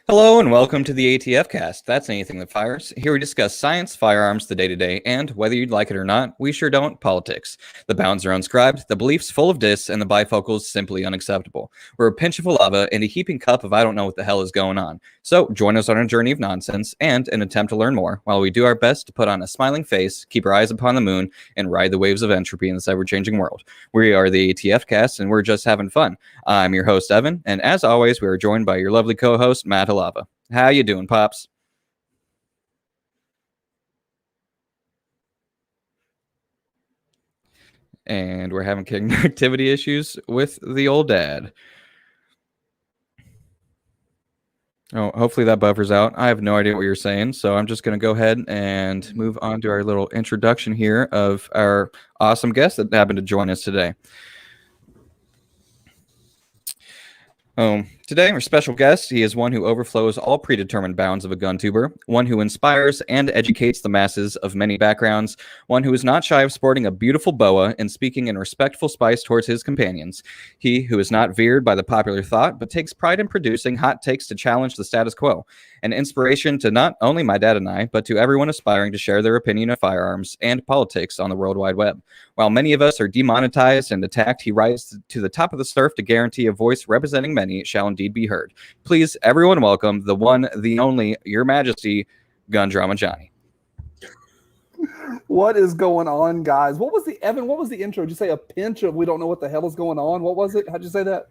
Hello and welcome to the ATF Cast. That's anything that fires. Here we discuss science, firearms, the day-to-day, and, whether you'd like it or not, we sure don't, politics. The bounds are unscribed, the beliefs full of dis, and the bifocals simply unacceptable. We're a pinch of lava and a heaping cup of I don't know what the hell is going on. So join us on a journey of nonsense and an attempt to learn more, while we do our best to put on a smiling face, keep our eyes upon the moon, and ride the waves of entropy in this ever-changing world. We are the ATF Cast, and we're just having fun. I'm your host, Evan, and as always, we are joined by your lovely co-host, Matt Halava. How you doing, Pops? And we're having connectivity issues with the old dad. Oh, hopefully that buffers out. I have no idea what you're saying, so I'm just going to go ahead and move on to our little introduction here of our awesome guest that happened to join us today. Today, our special guest, he is one who overflows all predetermined bounds of a gun tuber, one who inspires and educates the masses of many backgrounds, one who is not shy of sporting a beautiful boa and speaking in respectful spice towards his companions. He who is not veered by the popular thought, but takes pride in producing hot takes to challenge the status quo. An inspiration to not only my dad and I, but to everyone aspiring to share their opinion of firearms and politics on the World Wide Web. While many of us are demonetized and attacked, he rises to the top of the surf to guarantee a voice representing many shall indeed be heard. Please, everyone, welcome the one, the only, Your Majesty, Gun Drama Johnny. What is going on, guys? What was the intro? Did you say a pinch of we don't know what the hell is going on? What was it? How'd you say that?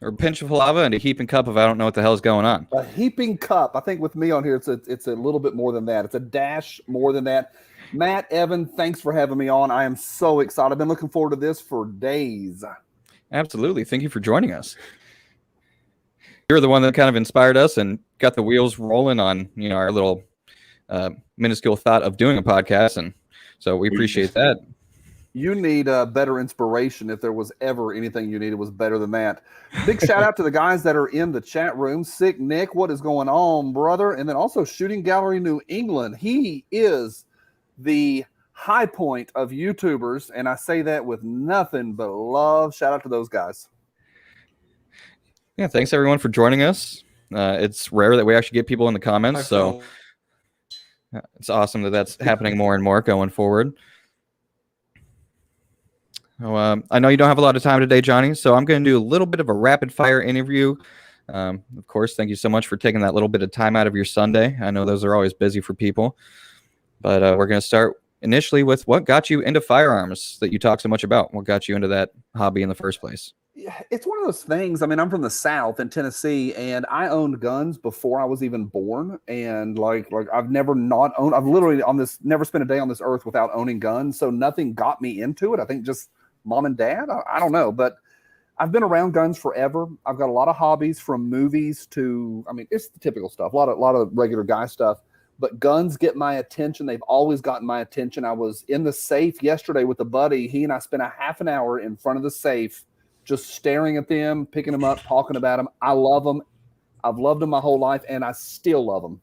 Or a pinch of lava and a heaping cup of I don't know what the hell is going on. A heaping cup. I think with me on here, it's a little bit more than that. It's a dash more than that. Matt, Evan, thanks for having me on. I am so excited. I've been looking forward to this for days. Absolutely. Thank you for joining us. You're the one that kind of inspired us and got the wheels rolling on, our little minuscule thought of doing a podcast. And so we appreciate that. You need a better inspiration. If there was ever anything you needed, was better than that. Big shout out to the guys that are in the chat room. Sick Nick, what is going on, brother? And then also Shooting Gallery New England. He is the high point of YouTubers, and I say that with nothing but love. Shout out to those guys. Yeah, thanks everyone for joining us. It's rare that we actually get people in the comments, so it's awesome that that's happening more and more going forward. I know you don't have a lot of time today, Johnny, so I'm going to do a little bit of a rapid-fire interview. Of course, thank you so much for taking that little bit of time out of your Sunday. I know those are always busy for people, but we're going to start initially with what got you into firearms that you talk so much about. What got you into that hobby in the first place? Yeah, it's one of those things. I mean, I'm from the South in Tennessee, and I owned guns before I was even born. And like I've never not owned. I've literally never spent a day on this earth without owning guns. So nothing got me into it. I think just mom and dad. I don't know, but I've been around guns forever. I've got a lot of hobbies, from movies to, I mean, it's the typical stuff. A lot of regular guy stuff. But guns get my attention. They've always gotten my attention. I was in the safe yesterday with a buddy. He and I spent a half an hour in front of the safe, just staring at them, picking them up, talking about them. I love them. I've loved them my whole life, and I still love them.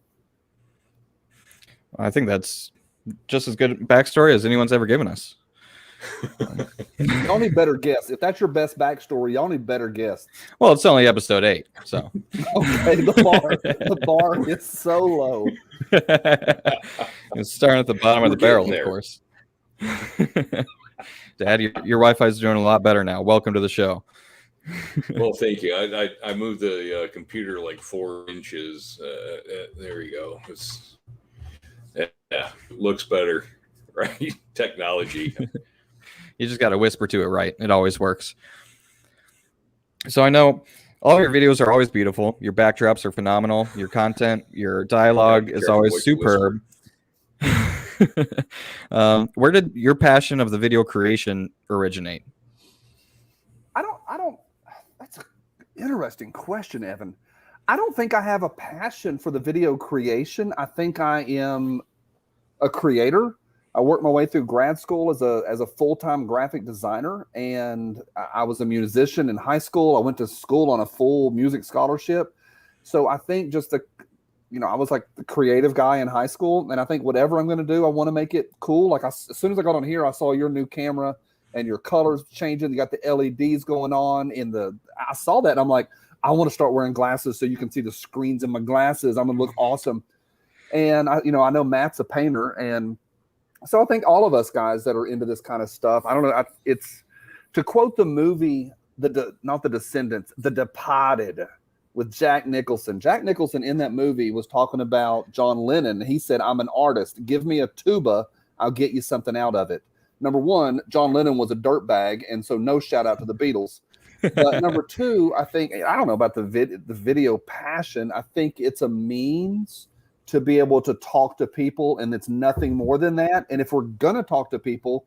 I think that's just as good backstory as anyone's ever given us. Y'all need better guests. If that's your best backstory, y'all need better guests. Well, it's only episode 8, so. Okay, the bar is so low. It's starting at the bottom of the barrel, of course. Dad, your Wi-Fi is doing a lot better now. Welcome to the show. Well, thank you. I moved the computer like 4 inches. There you go. Looks better, right? Technology. You just got to whisper to it right. It always works. So I know all your videos are always beautiful. Your backdrops are phenomenal. Your content, your dialogue is always superb. Where did your passion of the video creation originate? I don't. That's an interesting question, Evan. I don't think I have a passion for the video creation. I think I am a creator. I worked my way through grad school as a full-time graphic designer, and I was a musician in high school. I went to school on a full music scholarship. So I think just I was like the creative guy in high school, and I think whatever I'm going to do, I want to make it cool. Like as soon as I got on here, I saw your new camera, and your colors changing. You got the LEDs going on I saw that and I'm like, I want to start wearing glasses so you can see the screens in my glasses. I'm gonna look awesome. And I know Matt's a painter, and so I think all of us guys that are into this kind of stuff, I don't know, it's to quote the movie, not The Descendants, The Departed with Jack Nicholson. Jack Nicholson in that movie was talking about John Lennon. He said, I'm an artist. Give me a tuba. I'll get you something out of it. Number one, John Lennon was a dirtbag, and so no shout out to the Beatles. But number two, I don't know about the video passion. I think it's a means to be able to talk to people, and it's nothing more than that. And if we're going to talk to people,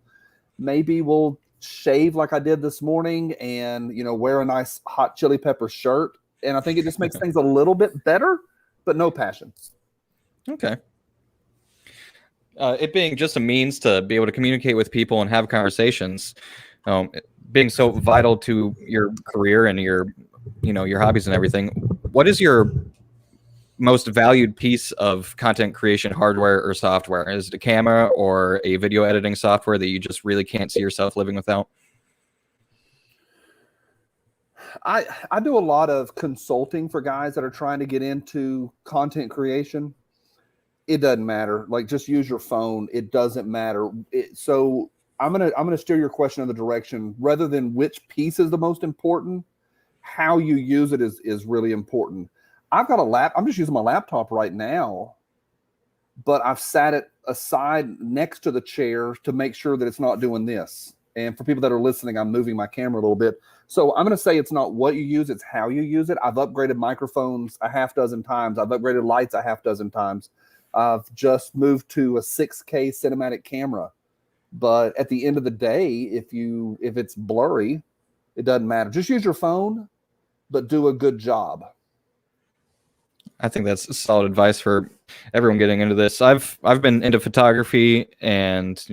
maybe we'll shave like I did this morning and, wear a nice hot chili pepper shirt. And I think it just makes things a little bit better, but no passion. Okay. It being just a means to be able to communicate with people and have conversations, being so vital to your career and your hobbies and everything. What is your most valued piece of content creation hardware or software? Is it a camera or a video editing software that you just really can't see yourself living without? I do a lot of consulting for guys that are trying to get into content creation. It doesn't matter. Like, just use your phone. It doesn't matter. So I'm gonna steer your question in the direction, rather than which piece is the most important, how you use it is really important. I've got I'm just using my laptop right now, but I've sat it aside next to the chair to make sure that it's not doing this. And for people that are listening, I'm moving my camera a little bit. So I'm going to say it's not what you use, it's how you use it. I've upgraded microphones a half dozen times. I've upgraded lights a half dozen times. I've just moved to a 6K cinematic camera. But at the end of the day, if it's blurry, it doesn't matter. Just use your phone, but do a good job. I think that's solid advice for everyone getting into this. I've been into photography and,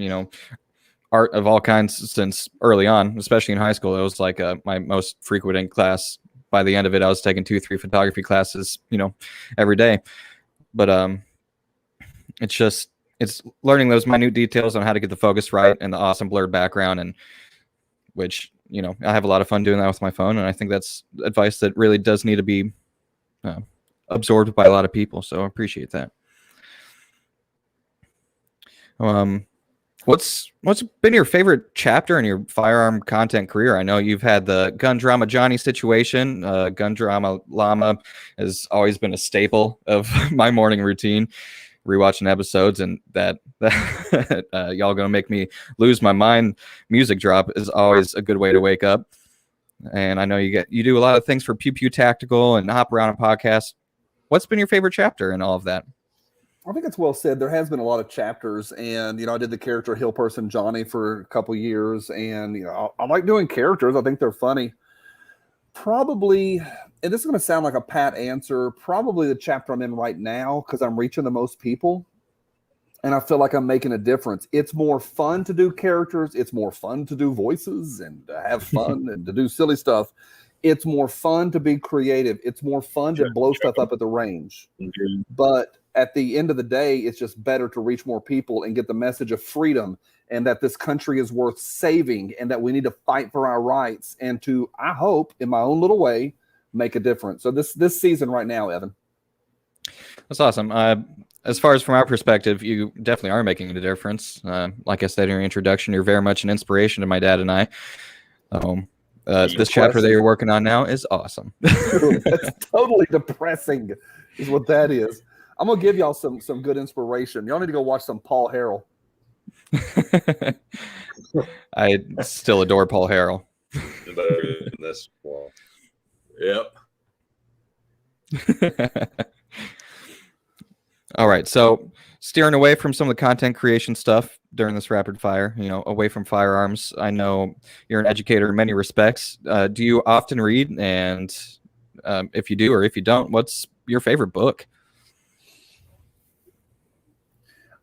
art of all kinds since early on, especially in high school. It was like my most frequent class. By the end of it, I was taking 2-3 photography classes, every day. But it's learning those minute details on how to get the focus right and the awesome blurred background, and which, I have a lot of fun doing that with my phone. And I think that's advice that really does need to be absorbed by a lot of people. So I appreciate that. What's been your favorite chapter in your firearm content career? I know you've had the Gun Drama Johnny situation. Gun Drama Llama has always been a staple of my morning routine, rewatching episodes, and that y'all gonna make me lose my mind music drop is always a good way to wake up. And I know you do a lot of things for Pew Pew Tactical and Hop Around a podcast. What's been your favorite chapter in all of that? I think it's well said. There has been a lot of chapters, and I did the character Hill Person Johnny for a couple years, and I like doing characters. I think they're funny. Probably, and this is going to sound like a pat answer, probably the chapter I'm in right now, because I'm reaching the most people, and I feel like I'm making a difference. It's more fun to do characters. It's more fun to do voices and to have fun and to do silly stuff. It's more fun to be creative. It's more fun to blow stuff up at the range. But at the end of the day, it's just better to reach more people and get the message of freedom, and that this country is worth saving, and that we need to fight for our rights, and to, I hope, in my own little way, make a difference. So this season right now, Evan. That's awesome. As far as from our perspective, you definitely are making a difference. Like I said in your introduction, you're very much an inspiration to my dad and I. This chapter that you're working on now is awesome. That's totally depressing, is what that is. I'm gonna give y'all some good inspiration. Y'all need to go watch some Paul Harrell. I still adore Paul Harrell. Better than this wall. Yep. All right, so steering away from some of the content creation stuff during this rapid fire, away from firearms. I know you're an educator in many respects. Do you often read? And if you do, or if you don't, what's your favorite book?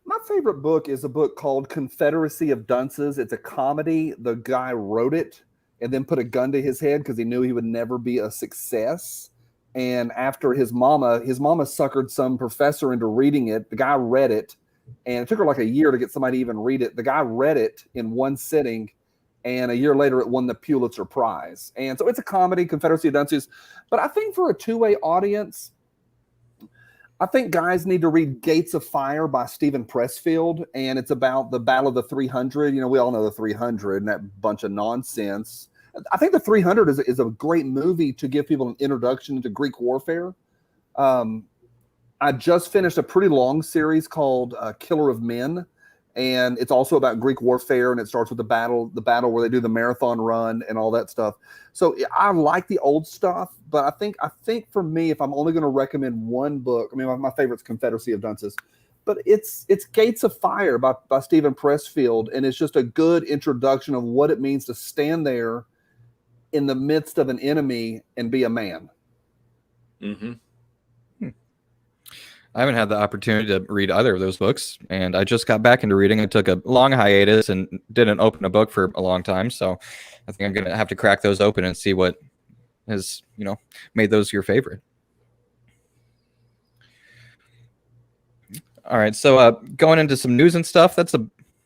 My favorite book is a book called Confederacy of Dunces. It's a comedy. The guy wrote it and then put a gun to his head because he knew he would never be a success. And after his mama suckered some professor into reading it. The guy read it, and it took her like a year to get somebody to even read it. The guy read it in one sitting, And a year later, it won the Pulitzer Prize. And so it's a comedy, Confederacy of Dunces. But I think for a two-way audience, I think guys need to read Gates of Fire by Stephen Pressfield. And it's about the Battle of the 300. You know, we all know the 300 and that bunch of nonsense. I think the 300 is a great movie to give people an introduction into Greek warfare. I just finished a pretty long series called Killer of Men. And it's also about Greek warfare, and it starts with the battle where they do the marathon run and all that stuff. So I like the old stuff, but I think for me, if I'm only going to recommend one book, I mean, my favorite's Confederacy of Dunces, but it's Gates of Fire by Stephen Pressfield, and it's just a good introduction of what it means to stand there in the midst of an enemy and be a man. Mm-hmm. I haven't had the opportunity to read either of those books, and I just got back into reading. I took a long hiatus and didn't open a book for a long time, so I think I'm going to have to crack those open and see what has, made those your favorite. All right, so going into some news and stuff, that's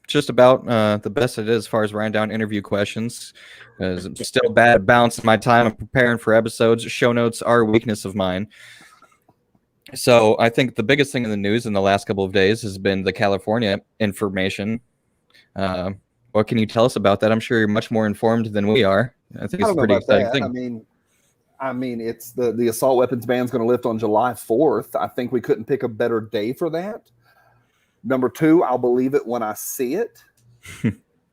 just about the best it is as far as writing down interview questions. I'm still bad at balancing my time and preparing for episodes. Show notes are a weakness of mine. So I think the biggest thing in the news in the last couple of days has been the California information. What can you tell us about that? I'm sure you're much more informed than we are. I think it's a pretty exciting thing. I mean, it's the assault weapons ban is going to lift on July 4th. I think we couldn't pick a better day for that. Number two, I'll believe it when I see it.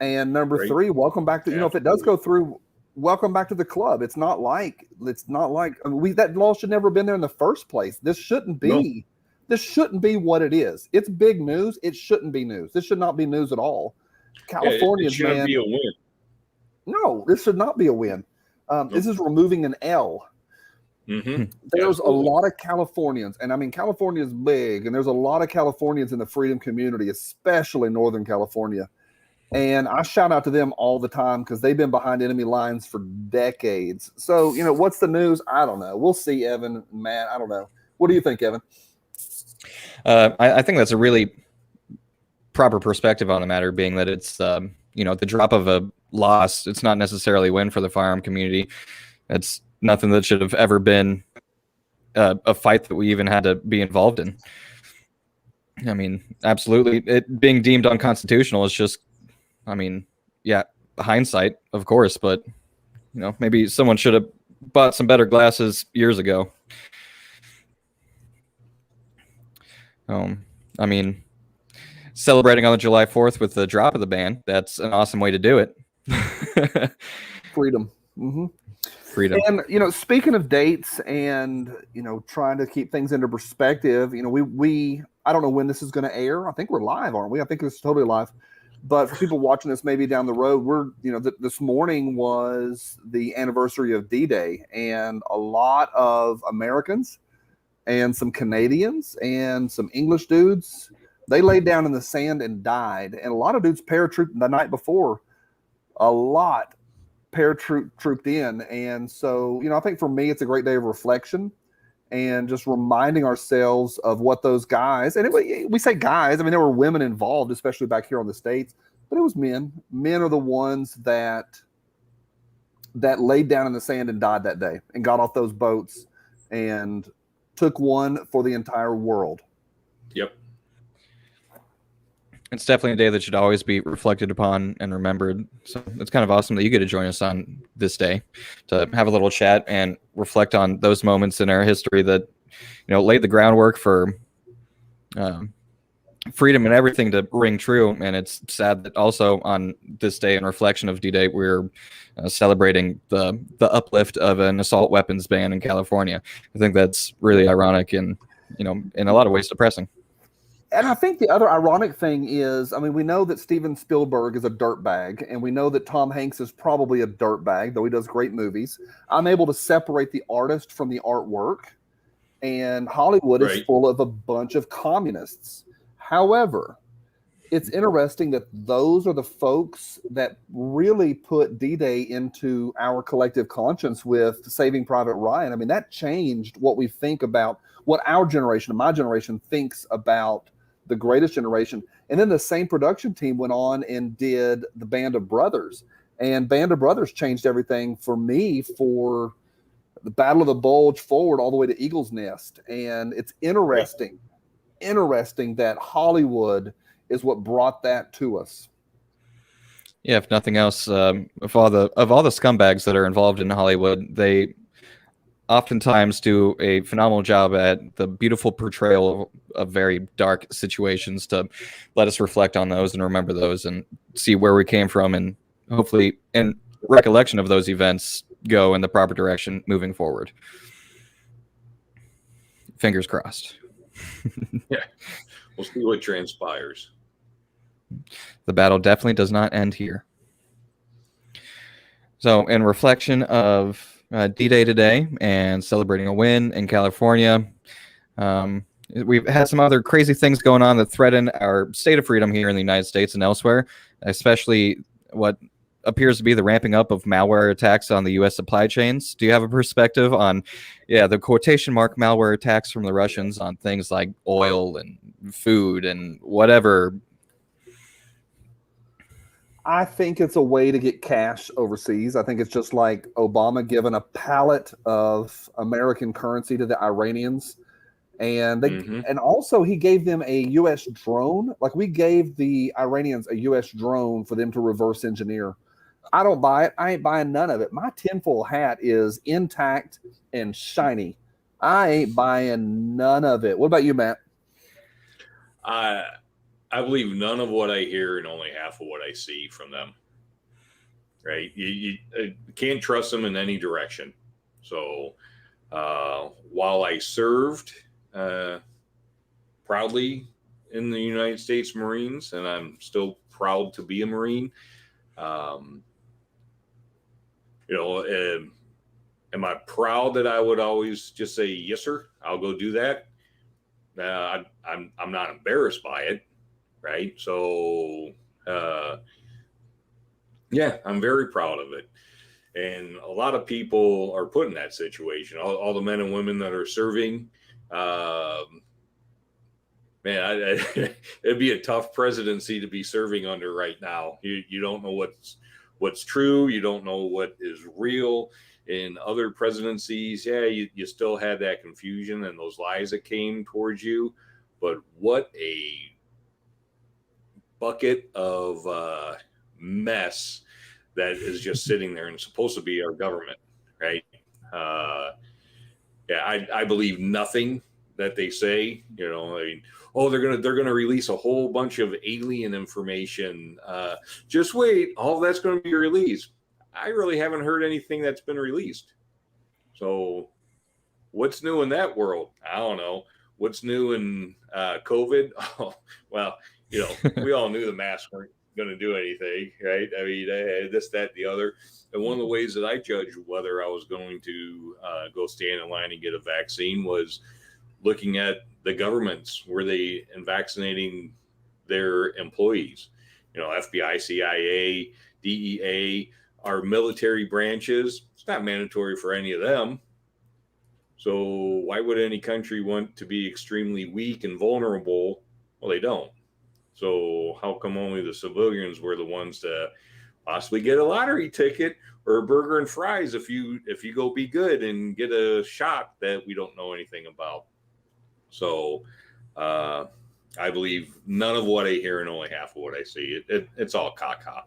And number three, welcome back to, if it does go through, welcome back to the club. It's not like that law should never have been there in the first place. This shouldn't be what it is. It's big news. It shouldn't be news. This should not be news at all. California's, it shouldn't be a win. No, this should not be a win. This is removing an L. Mm-hmm. There's a lot of Californians, and I mean, California is big, and there's a lot of Californians in the freedom community, especially Northern California. And I shout out to them all the time because they've been behind enemy lines for decades. So, what's the news? I don't know. We'll see, Evan, Matt. I don't know. What do you think, Evan? I think that's a really proper perspective on the matter, being that it's, the drop of a loss. It's not necessarily a win for the firearm community. It's nothing that should have ever been a fight that we even had to be involved in. I mean, absolutely. It being deemed unconstitutional is just, hindsight, of course, but maybe someone should have bought some better glasses years ago. Celebrating on the July 4th with the drop of the ban, that's an awesome way to do it. Freedom. Mm-hmm. Freedom. And, speaking of dates and, trying to keep things into perspective, we I don't know when this is going to air. I think we're live, aren't we? I think it's totally live. But for people watching this maybe down the road, we're, this morning was the anniversary of D-Day, and a lot of Americans and some Canadians and some English dudes, they laid down in the sand and died. And a lot of dudes paratrooped the night before. A lot paratrooped in. And so, I think for me, it's a great day of reflection and just reminding ourselves of what those guys, and we say guys, I mean, there were women involved, especially back here on the States, but it was men. Men are the ones that laid down in the sand and died that day and got off those boats and took one for the entire world. Yep. It's definitely a day that should always be reflected upon and remembered. So it's kind of awesome that you get to join us on this day to have a little chat and reflect on those moments in our history that, laid the groundwork for freedom and everything to ring true. And it's sad that also on this day in reflection of D-Day, we're celebrating the uplift of an assault weapons ban in California. I think that's really ironic and, in a lot of ways depressing. And I think the other ironic thing is, we know that Steven Spielberg is a dirtbag, and we know that Tom Hanks is probably a dirtbag, though he does great movies. I'm able to separate the artist from the artwork, and Hollywood is full of a bunch of communists. However, it's interesting that those are the folks that really put D-Day into our collective conscience with Saving Private Ryan. That changed what we think about, what our generation, my generation, thinks about the Greatest Generation. And then the same production team went on and did The Band of Brothers. And Band of Brothers changed everything for me for the Battle of the Bulge forward all the way to Eagle's Nest. And it's interesting that Hollywood is what brought that to us. Yeah, if nothing else, of all the scumbags that are involved in Hollywood, they oftentimes do a phenomenal job at the beautiful portrayal of very dark situations to let us reflect on those and remember those and see where we came from, and hopefully in recollection of those events go in the proper direction moving forward. Fingers crossed. Yeah, we'll see what transpires. The battle definitely does not end here. So in reflection of D-Day today and celebrating a win in California, we've had some other crazy things going on that threaten our state of freedom here in the United States and elsewhere, especially what appears to be the ramping up of malware attacks on the U.S. supply chains. Do you have a perspective on, the quotation mark malware attacks from the Russians on things like oil and food and whatever? I think it's a way to get cash overseas. I think it's just like Obama giving a pallet of American currency to the Iranians. And and also he gave them a U.S. drone. Like we gave the Iranians a U.S. drone for them to reverse engineer. I don't buy it. I ain't buying none of it. My tinfoil hat is intact and shiny. I ain't buying none of it. What about you, Matt? I believe none of what I hear and only half of what I see from them. Right? You can't trust them in any direction. So while I served proudly in the United States Marines, and I'm still proud to be a Marine, am I proud that I would always just say, yes, sir, I'll go do that? I'm not embarrassed by it. Right. So, I'm very proud of it. And a lot of people are put in that situation. All the men and women that are serving, it'd be a tough presidency to be serving under right now. You don't know what's true. You don't know what is real. In other presidencies, you still had that confusion and those lies that came towards you. But what a bucket of mess that is just sitting there and supposed to be our government, right? I believe nothing that they say. They're gonna release a whole bunch of alien information. Just wait, all that's going to be released. I really haven't heard anything that's been released. So, what's new in that world? I don't know. What's new in COVID? Oh, well. We all knew the masks weren't going to do anything, right? I mean, this, that, the other. And one of the ways that I judged whether I was going to go stand in line and get a vaccine was looking at the governments. Were they vaccinating their employees? FBI, CIA, DEA, our military branches. It's not mandatory for any of them. So why would any country want to be extremely weak and vulnerable? Well, they don't. So how come only the civilians were the ones to possibly get a lottery ticket or a burger and fries if you go be good and get a shot that we don't know anything about? So I believe none of what I hear and only half of what I see. It's all caca.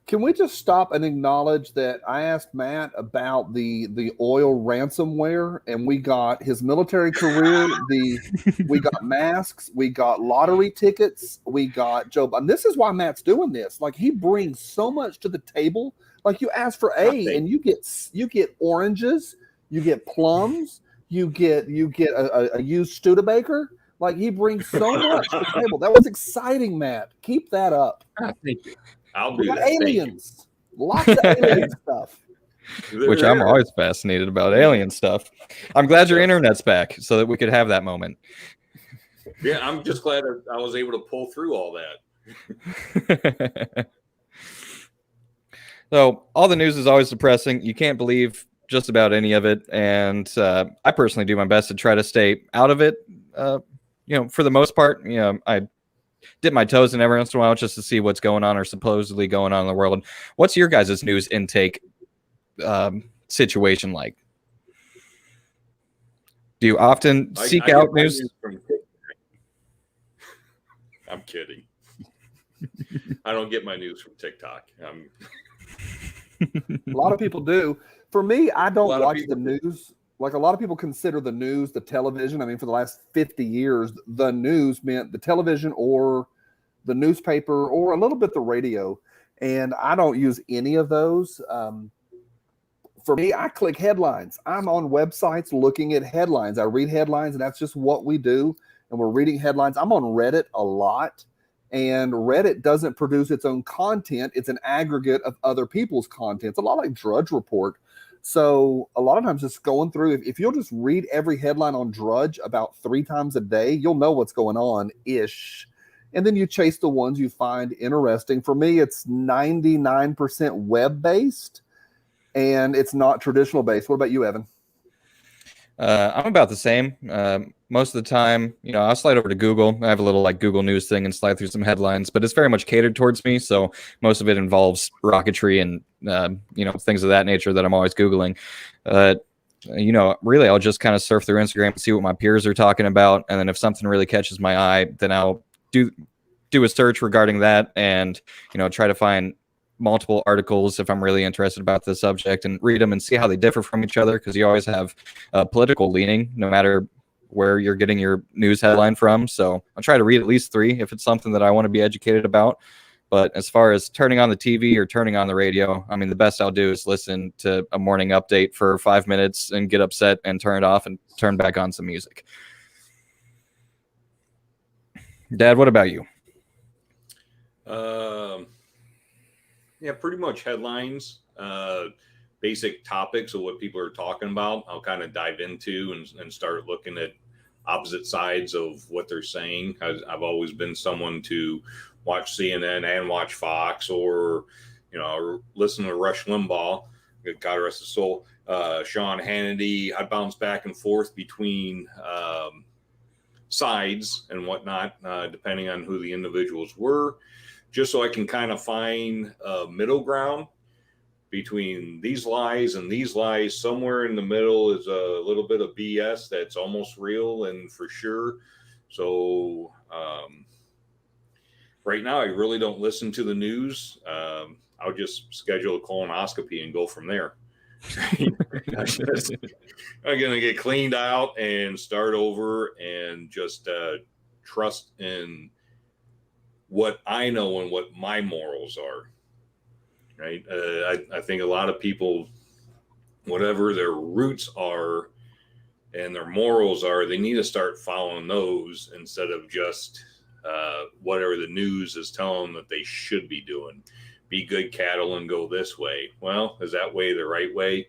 Can we just stop and acknowledge that I asked Matt about the oil ransomware, and we got his military career, we got masks, we got lottery tickets, we got Joe. And this is why Matt's doing this. Like, he brings so much to the table. Like, you ask for and you get oranges, you get plums, you get a used Studebaker. Like, he brings so much to the table. That was exciting, Matt. Keep that up. Thank you. I'll do that. Aliens. Lots of alien stuff. Which I'm always fascinated about, alien stuff. I'm glad your internet's back so that we could have that moment. Yeah, I'm just glad I was able to pull through all that. So all the news is always depressing. You can't believe just about any of it. And I personally do my best to try to stay out of it. For the most part, I dip my toes in every once in a while just to see what's going on or supposedly going on in the world. What's your guys' news intake situation like? Do you often seek I out get my news? I'm kidding. I don't get my news from TikTok. A lot of people do. For me, I don't watch the do. news. Like a lot of people consider the news the television. I mean, for the last 50 years, the news meant the television or the newspaper or a little bit the radio. And I don't use any of those. For me, I click headlines. I'm on websites looking at headlines. I read headlines, and that's just what we do. And we're reading headlines. I'm on Reddit a lot. And Reddit doesn't produce its own content. It's an aggregate of other people's content. It's a lot like Drudge Report. So a lot of times just going through, if you'll just read every headline on Drudge about 3 times a day, you'll know what's going on-ish. And then you chase the ones you find interesting. For me, it's 99% web-based, and it's not traditional-based. What about you, Evan? I'm about the same. Most of the time, I'll slide over to Google. I have a little like Google News thing and slide through some headlines, but it's very much catered towards me. So most of it involves rocketry and, things of that nature that I'm always Googling. Really, I'll just kind of surf through Instagram and see what my peers are talking about. And then if something really catches my eye, then I'll do a search regarding that and, try to find multiple articles if I'm really interested about the subject and read them and see how they differ from each other, because you always have a political leaning no matter where you're getting your news headline from. So I'll try to read at least 3 if it's something that I want to be educated about. But as far as turning on the TV or turning on the radio, I mean, the best I'll do is listen to a morning update for 5 minutes and get upset and turn it off and turn back on some music. Dad, what about you? Yeah, pretty much headlines, basic topics of what people are talking about. I'll kind of dive into and start looking at opposite sides of what they're saying. I've always been someone to watch CNN and watch Fox, or listen to Rush Limbaugh, God rest his soul, Sean Hannity. I bounce back and forth between sides and whatnot, depending on who the individuals were, just so I can kind of find a middle ground between these lies and these lies. Somewhere in the middle is a little bit of BS that's almost real and for sure. So right now, I really don't listen to the news. I'll just schedule a colonoscopy and go from there. I'm going to get cleaned out and start over and just trust in what I know and what my morals are. Right. I think a lot of people, whatever their roots are and their morals are, they need to start following those instead of just whatever the news is telling them that they should be doing. Be good cattle and go this way. Well, is that way the right way?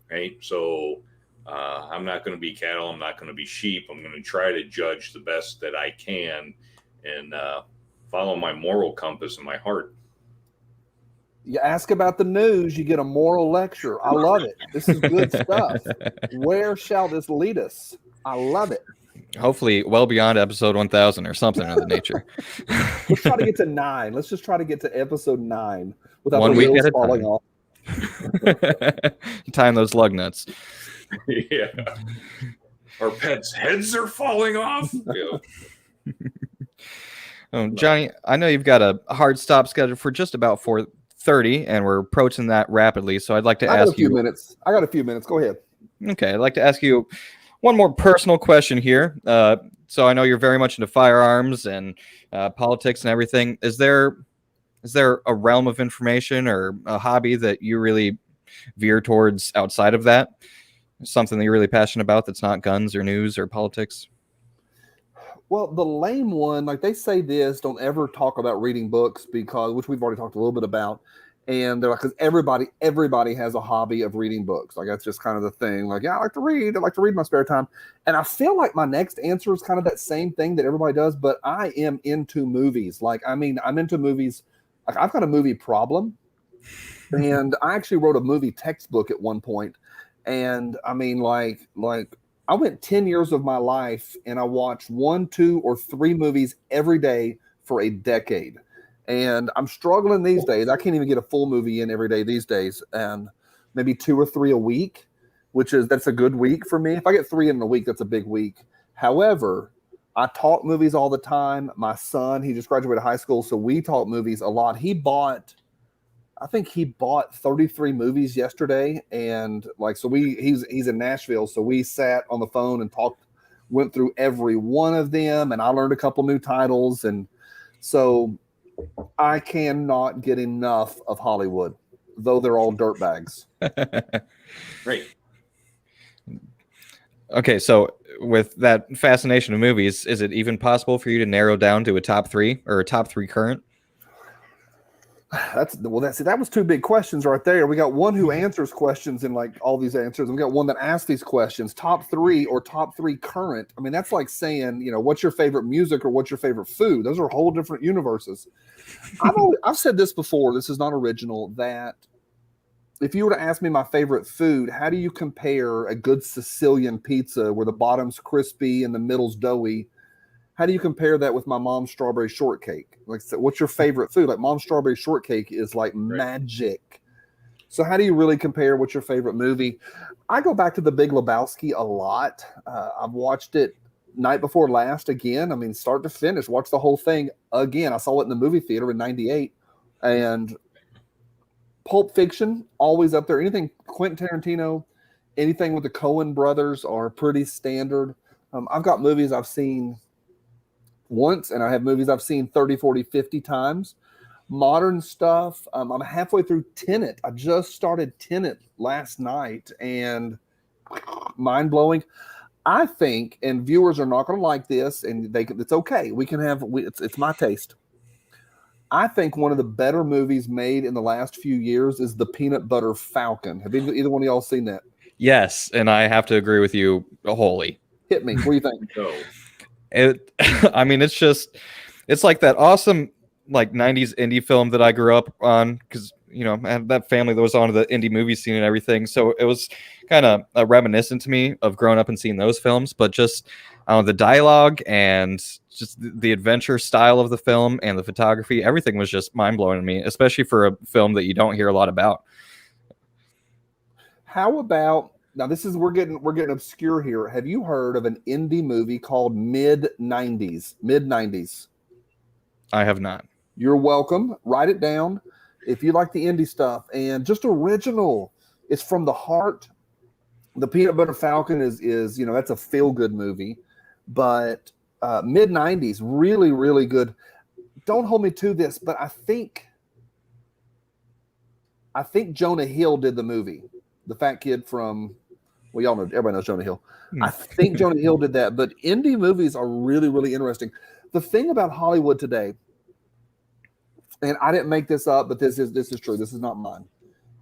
Right. So I'm not going to be cattle. I'm not going to be sheep. I'm going to try to judge the best that I can and follow my moral compass in my heart. You ask about the news, you get a moral lecture. I love it. This is good stuff. Where shall this lead us? I love it. Hopefully well beyond episode 1000 or something of the nature. Let's try to get to 9. Let's just try to get to episode 9 without 1 the week wheels at a falling time. off. Time those lug nuts. Yeah. Our pets' heads are falling off. Yeah. Johnny, I know you've got a hard stop scheduled for just about 4:30, and we're approaching that rapidly. So I'd like to ask you. I got a few minutes. Go ahead. Okay, I'd like to ask you one more personal question here. So I know you're very much into firearms and politics and everything. Is there a realm of information or a hobby that you really veer towards outside of that? Something that you're really passionate about that's not guns or news or politics? Well, the lame one, like they say this, don't ever talk about reading books which we've already talked a little bit about. And they're like, because everybody has a hobby of reading books. Like that's just kind of the thing. Like, yeah, I like to read. I like to read in my spare time. And I feel like my next answer is kind of that same thing that everybody does, but I am into movies. Like, I mean, I'm into movies. Like I've got a movie problem. And I actually wrote a movie textbook at one point. And I mean, like I went 10 years of my life and I watched 1, 2, or 3 movies every day for a decade. And I'm struggling these days. I can't even get a full movie in every day these days, and maybe 2 or 3 a week, that's a good week for me. If I get 3 in a week, that's a big week. However, I talk movies all the time. My son, he just graduated high school, so we talk movies a lot. I think he bought 33 movies yesterday, and so he's in Nashville, so we sat on the phone and went through every one of them, and I learned a couple new titles, and so I cannot get enough of Hollywood, though they're all dirtbags. Right. Okay, so with that fascination of movies, is it even possible for you to narrow down to a top 3 or a top 3 current? That was 2 big questions right there. We got one who answers questions in all these answers, and we got one that asks these questions. Top 3 or top 3 current. I mean, that's like saying, what's your favorite music or what's your favorite food? Those are whole different universes. I've said this before. This is not original. That if you were to ask me my favorite food, how do you compare a good Sicilian pizza where the bottom's crispy and the middle's doughy? How do you compare that with my mom's strawberry shortcake? What's your favorite food? Mom's strawberry shortcake is like magic. So how do you really compare what's your favorite movie? I go back to The Big Lebowski a lot. I've watched it night before last again. I mean, start to finish, watch the whole thing again. I saw it in the movie theater in 98. And Pulp Fiction, always up there. Anything Quentin Tarantino, anything with the Coen brothers are pretty standard. I've got movies I've seen once, and I have movies I've seen 30, 40, 50 times. Modern stuff, I'm halfway through Tenet. I just started Tenet last night, and mind-blowing. I think, and viewers are not going to like this, and it's okay. It's my taste. I think one of the better movies made in the last few years is The Peanut Butter Falcon. Have either one of y'all seen that? Yes, and I have to agree with you wholly. Hit me. What do you think? I mean, it's like that awesome 90s indie film that I grew up on, because I had that family that was on the indie movie scene and everything. So it was kind of reminiscent to me of growing up and seeing those films, but just the dialogue and just the adventure style of the film and the photography, everything was just mind blowing to me, especially for a film that you don't hear a lot about. How about now? We're getting obscure here. Have you heard of an indie movie called Mid 90s? I have not. You're welcome. Write it down if you like the indie stuff and just original. It's from the heart. The Peanut Butter Falcon is that's a feel good movie, but Mid 90s really, really good. Don't hold me to this, but I think Jonah Hill did the movie. The fat kid from, well, y'all know, everybody knows Jonah Hill. I think Jonah Hill did that, but indie movies are really, really interesting. The thing about Hollywood today, and I didn't make this up, but this is true. This is not mine.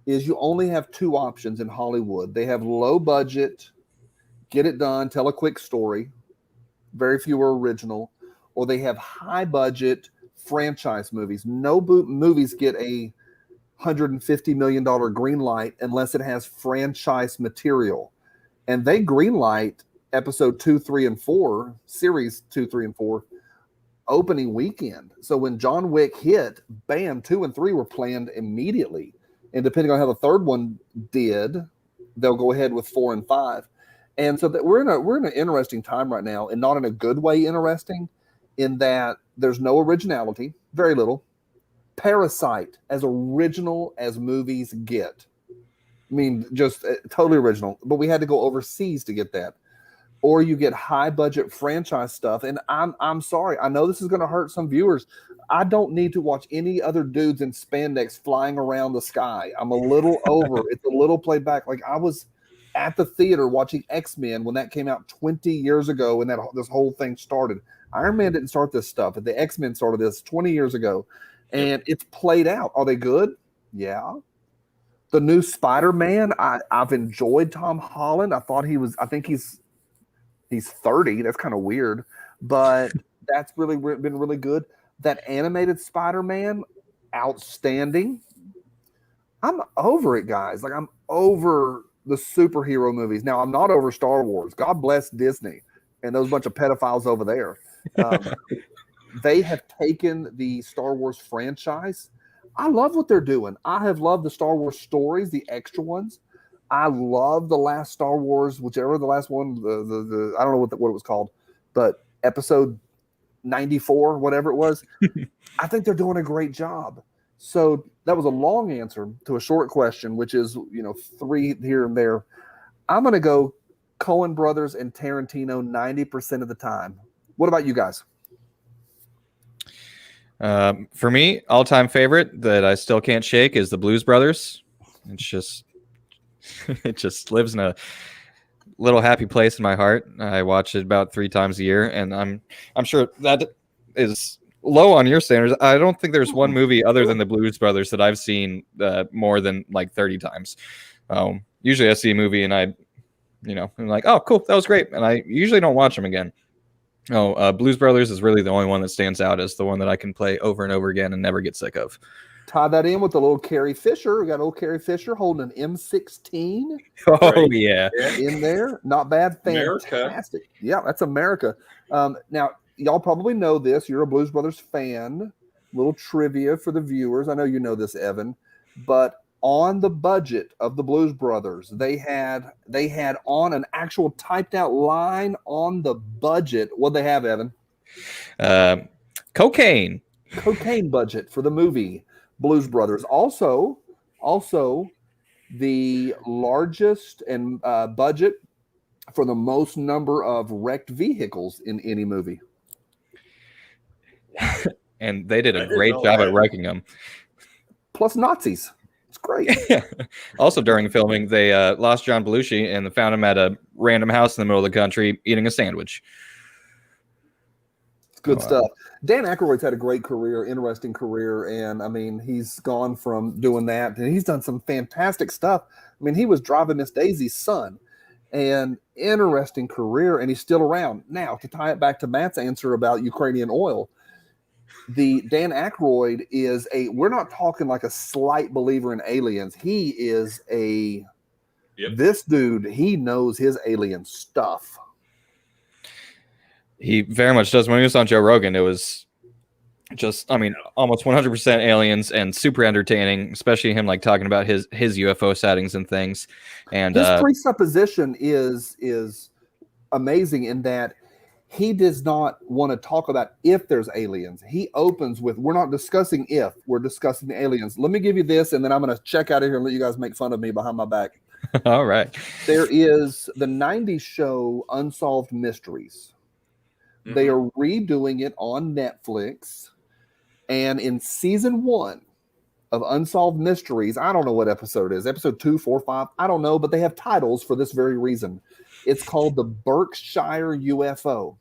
Is you only have 2 options in Hollywood. They have low budget, get it done, tell a quick story. Very few are original, or they have high budget franchise movies. No movies get a $150 million green light unless it has franchise material. And they green light episode 2, 3, and 4, series 2, 3, and 4, opening weekend. So when John Wick hit, bam, 2 and 3 were planned immediately. And depending on how the third one did, they'll go ahead with 4 and 5. And so that we're in an interesting time right now, and not in a good way interesting, in that there's no originality, very little. Parasite, as original as movies get. I mean, just totally original. But we had to go overseas to get that. Or you get high budget franchise stuff. And I'm sorry, I know this is going to hurt some viewers. I don't need to watch any other dudes in spandex flying around the sky. I'm a little over. It's a little played back. Like, I was at the theater watching X-Men when that came out 20 years ago, and this whole thing started. Iron Man didn't start this stuff, but the X-Men started this 20 years ago. And it's played out. Are they good? Yeah. The new Spider-Man, I've enjoyed Tom Holland. I think he's 30. That's kind of weird. But that's really been really good. That animated Spider-Man, outstanding. I'm over it, guys. Like, I'm over the superhero movies. Now, I'm not over Star Wars. God bless Disney and those bunch of pedophiles over there. they have taken the Star Wars franchise. I love what they're doing. I have loved the Star Wars stories, the extra ones. I love the last Star Wars, whichever the last one, the I don't know what it was called, but episode 94, whatever it was. I think they're doing a great job. So that was a long answer to a short question, which is, 3 here and there. I'm going to go Coen Brothers and Tarantino 90% of the time. What about you guys? For me, all-time favorite that I still can't shake is the Blues Brothers. It's just, it just lives in a little happy place in my heart. I watch it about 3 times a year, and I'm sure that is low on your standards. I don't think there's one movie other than the Blues Brothers that I've seen more than like 30 times. Usually I see a movie and I'm like, oh, cool, that was great, and I usually don't watch them again. Blues Brothers is really the only one that stands out as the one that I can play over and over again and never get sick of. Tie that in with the little Carrie Fisher. We got old Carrie Fisher holding an M16. Oh, Right. yeah. In there. Not bad. America. Fantastic. Yeah, that's America. Now, y'all probably know this. You're a Blues Brothers fan. Little trivia for the viewers. I know you know this, Evan. But on the budget of the Blues Brothers, they had on an actual typed out line on the budget. What'd they have, Evan? Cocaine budget for the movie Blues Brothers. Also the largest and budget for the most number of wrecked vehicles in any movie. And they did a great job at wrecking them. Plus Nazis. It's great. Also, during filming, they lost John Belushi and found him at a random house in the middle of the country eating a sandwich. It's good stuff. Dan Aykroyd's had a great career, interesting career, and I mean, he's gone from doing that, and he's done some fantastic stuff. I mean, he was Driving Miss Daisy's son, and interesting career, and he's still around. Now, to tie it back to Matt's answer about Ukrainian oil, the Dan Aykroyd is we're not talking like a slight believer in aliens. He is this dude, he knows his alien stuff. He very much does. When he was on Joe Rogan, it was just, I mean, almost 100% aliens and super entertaining, especially him like talking about his UFO sightings and things. And his presupposition is amazing in that he does not want to talk about if there's aliens. He opens with, we're not discussing if, we're discussing the aliens. Let me give you this, and then I'm going to check out of here and let you guys make fun of me behind my back. All right. There is the 90s show Unsolved Mysteries. Mm-hmm. They are redoing it on Netflix. And in season 1 of Unsolved Mysteries, I don't know what episode it is, episode 2, 4, 5, I don't know, but they have titles for this very reason. It's called the Berkshire UFO.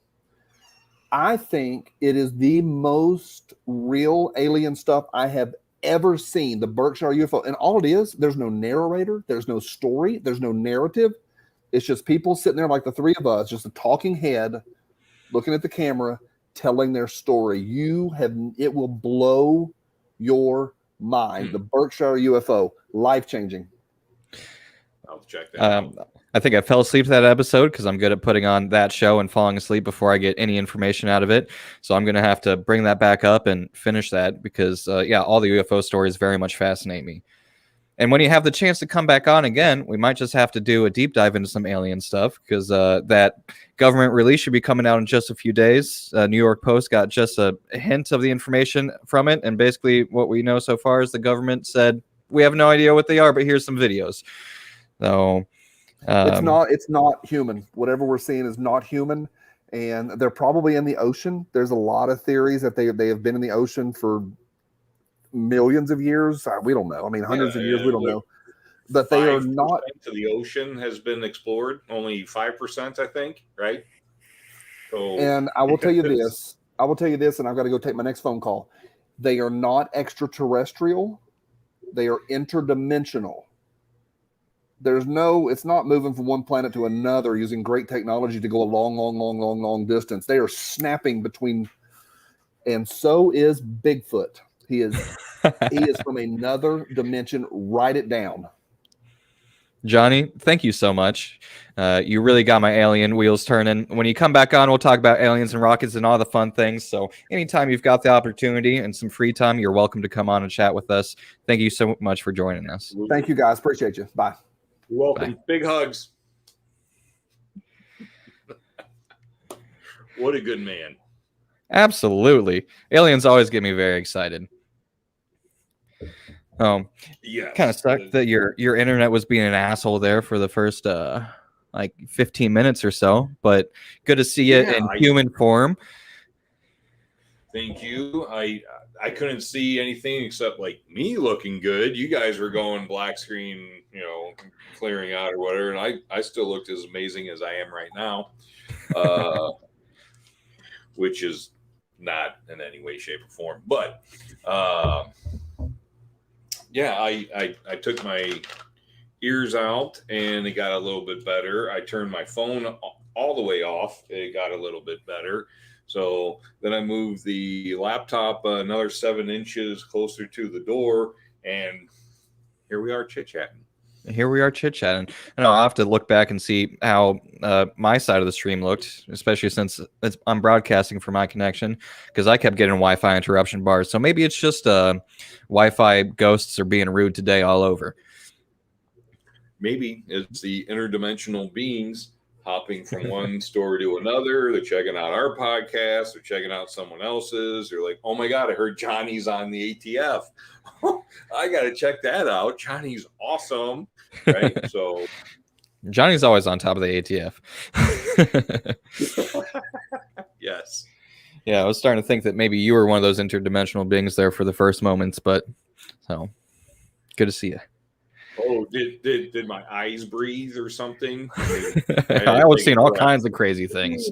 I think it is the most real alien stuff I have ever seen, the Berkshire UFO. And all it is, there's no narrator, there's no story, there's no narrative. It's just people sitting there like the three of us, just a talking head, looking at the camera, telling their story. It will blow your mind. The Berkshire UFO, life-changing. I'll check that out. I think I fell asleep to that episode because I'm good at putting on that show and falling asleep before I get any information out of it. So I'm going to have to bring that back up and finish that because, all the UFO stories very much fascinate me. And when you have the chance to come back on again, we might just have to do a deep dive into some alien stuff because that government release should be coming out in just a few days. New York Post got just a hint of the information from it. And basically what we know so far is the government said, we have no idea what they are, but here's some videos. So... It's not human. Whatever we're seeing is not human, and they're probably in the ocean. There's a lot of theories that they have been in the ocean for millions of years. We don't know. I mean, hundreds of years. We don't know. But they are not. To the ocean has been explored. Only 5%, I think. Right. So, and I will tell you this. And I've got to go take my next phone call. They are not extraterrestrial. They are interdimensional. It's not moving from one planet to another using great technology to go a long distance. They are snapping between, and so is Bigfoot. He is from another dimension. Write it down. Johnny, thank you so much. You really got my alien wheels turning. When you come back on, we'll talk about aliens and rockets and all the fun things. So anytime you've got the opportunity and some free time, you're welcome to come on and chat with us. Thank you so much for joining us. Thank you, guys. Appreciate you. Bye. You're welcome. Bye. Big hugs. What a good man. Absolutely. Aliens always get me very excited. Yeah. Kind of sucked that your internet was being an asshole there for the first like 15 minutes or so, but good to see you in human form. Thank you. I couldn't see anything except like me looking good. You guys were going black screen, clearing out or whatever, and I still looked as amazing as I am right now, which is not in any way, shape, or form. But yeah, I took my ears out and it got a little bit better. I turned my phone all the way off. It got a little bit better. So then I moved the laptop another 7 inches closer to the door, and here we are chit-chatting. I know I'll have to look back and see how my side of the stream looked, especially since I'm broadcasting from my connection, because I kept getting Wi-Fi interruption bars. So maybe it's just Wi-Fi ghosts are being rude today all over. Maybe it's the interdimensional beings hopping from one store to another. They're checking out our podcast. They're checking out someone else's. They're like, oh my God, I heard Johnny's on the ATF. I got to check that out. Johnny's awesome. Right. So Johnny's always on top of the ATF. Yes. Yeah, I was starting to think that maybe you were one of those interdimensional beings there for the first moments, but so good to see you. Oh, did my eyes breathe or something? I was seeing all kinds of crazy things.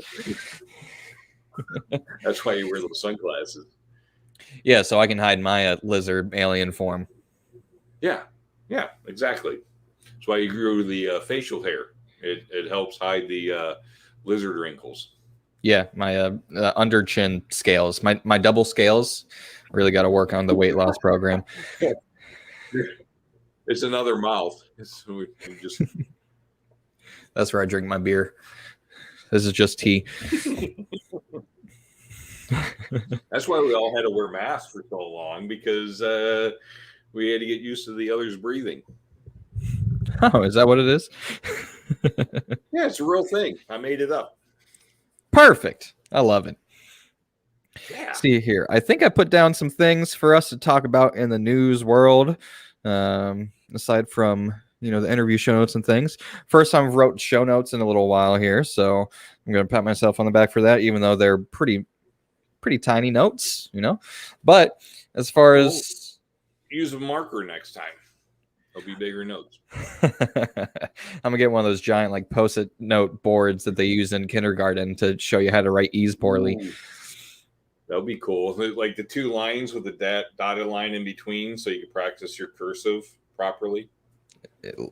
That's why you wear those sunglasses. Yeah, so I can hide my lizard alien form. Yeah, exactly. That's why you grew the facial hair. It helps hide the lizard wrinkles. Yeah, my under chin scales, my double scales. Really got to work on the weight loss program. It's another mouth. That's where I drink my beer. This is just tea. That's why we all had to wear masks for so long, because we had to get used to the others breathing. Oh, is that what it is? Yeah, it's a real thing. I made it up. Perfect. I love it. Yeah. See here. I think I put down some things for us to talk about in the news world. Aside from the interview show notes and things. First time I've wrote show notes in a little while here, so I'm gonna pat myself on the back for that, even though they're pretty tiny notes, But as far as use a marker next time, there'll be bigger notes. I'm gonna get one of those giant like post-it note boards that they use in kindergarten to show you how to write E's poorly. Ooh. That'll be cool. Like the 2 lines with the dotted line in between, so you can practice your cursive properly.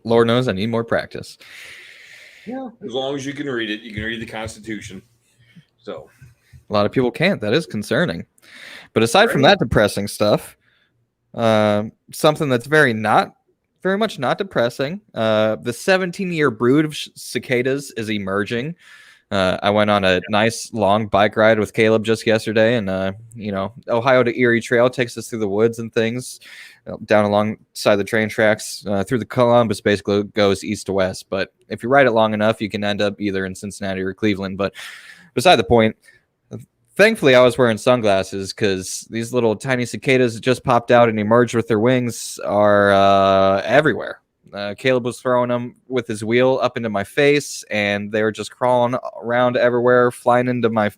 Lord knows I need more practice. Yeah, as long as you can read it, you can read the Constitution. So a lot of people can't. That is concerning. But aside from that depressing stuff, something that's very much not depressing. The 17-year brood of cicadas is emerging. I went on a nice long bike ride with Caleb just yesterday, and Ohio to Erie Trail takes us through the woods and things, down alongside the train tracks, through the Columbus. Basically goes east to west, but if you ride it long enough, you can end up either in Cincinnati or Cleveland. But beside the point, thankfully I was wearing sunglasses, because these little tiny cicadas that just popped out and emerged with their wings are everywhere. Caleb was throwing them with his wheel up into my face, and they were just crawling around everywhere, flying into my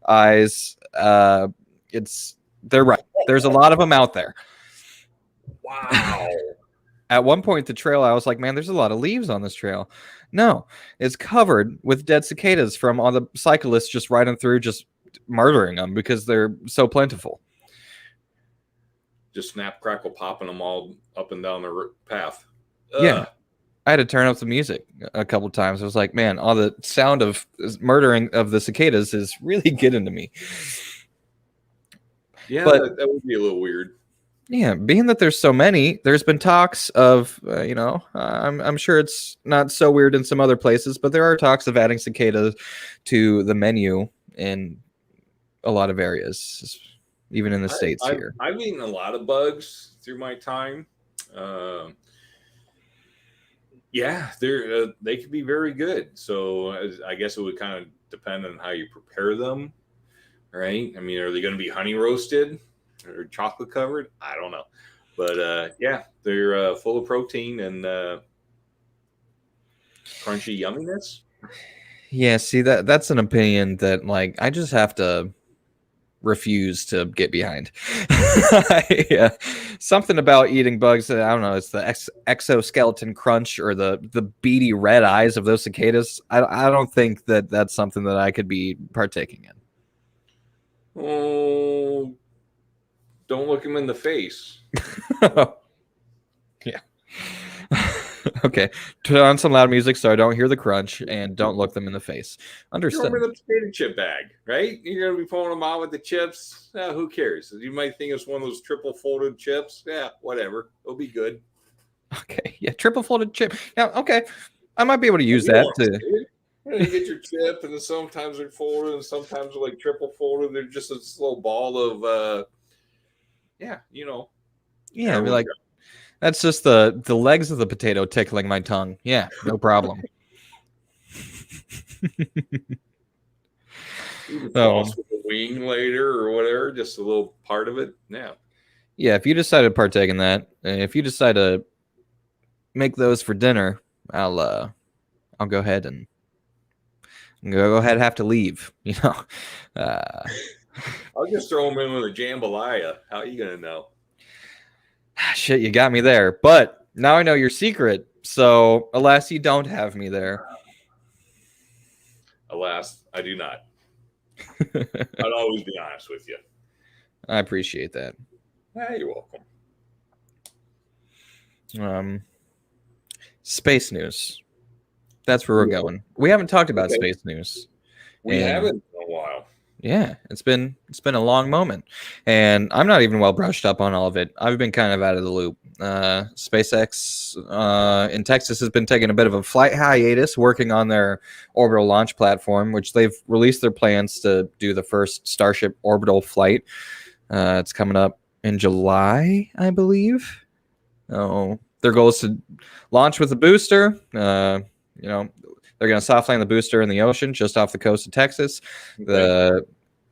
eyes. They're right. There's a lot of them out there. wow. At one point, the trail, I was like, man, there's a lot of leaves on this trail. No, it's covered with dead cicadas from all the cyclists just riding through, just murdering them because they're so plentiful. Just snap, crackle, popping them all up and down the path. Yeah, I had to turn up the music a couple times. I was like, man, all the sound of murdering of the cicadas is really getting to me. Yeah, but that would be a little weird. Yeah, being that there's so many, there's been talks of, I'm sure it's not so weird in some other places, but there are talks of adding cicadas to the menu in a lot of areas, even in the States here. I've eaten a lot of bugs through my time. Yeah, they could be very good. So I guess it would kind of depend on how you prepare them, right? I mean, are they going to be honey roasted or chocolate covered? I don't know, but yeah, they're full of protein and crunchy yumminess. Yeah, see that's an opinion that like I just have to refuse to get behind. Yeah. Something about eating bugs, I don't know, it's the exoskeleton crunch or the beady red eyes of those cicadas. I don't think that that's something that I could be partaking in. Oh, don't look him in the face. Yeah. Okay. Turn on some loud music so I don't hear the crunch, and don't look them in the face. Understood. Remember the potato chip bag, right? You're going to be pulling them out with the chips. Who cares? You might think it's one of those triple folded chips. Yeah, whatever. It'll be good. Okay. Yeah, triple folded chip. Yeah, okay. I might be able to use that to. You get your chip, and then sometimes they're folded, and sometimes they're like triple folded. They're just this little ball of, yeah, Yeah, be like, that's just the legs of the potato tickling my tongue. Yeah, no problem. Sauce with a wing later or whatever, just a little part of it. Yeah. Yeah, if you decide to partake in that, if you decide to make those for dinner, I'll go ahead and have to leave. I'll just throw them in with a jambalaya. How are you gonna know? Shit, you got me there. But now I know your secret. So alas, you don't have me there. Alas, I do not. I'd always be honest with you. I appreciate that. You're welcome. Space news. That's where we're going. We haven't talked about space news. We haven't in a while. Yeah, it's been a long moment, and I'm not even well brushed up on all of it. I've been kind of out of the loop. SpaceX in Texas has been taking a bit of a flight hiatus, working on their orbital launch platform, which they've released their plans to do the first Starship orbital flight. It's coming up in July, I believe. Oh, their goal is to launch with a booster. They're going to soft land the booster in the ocean just off the coast of Texas. Okay. The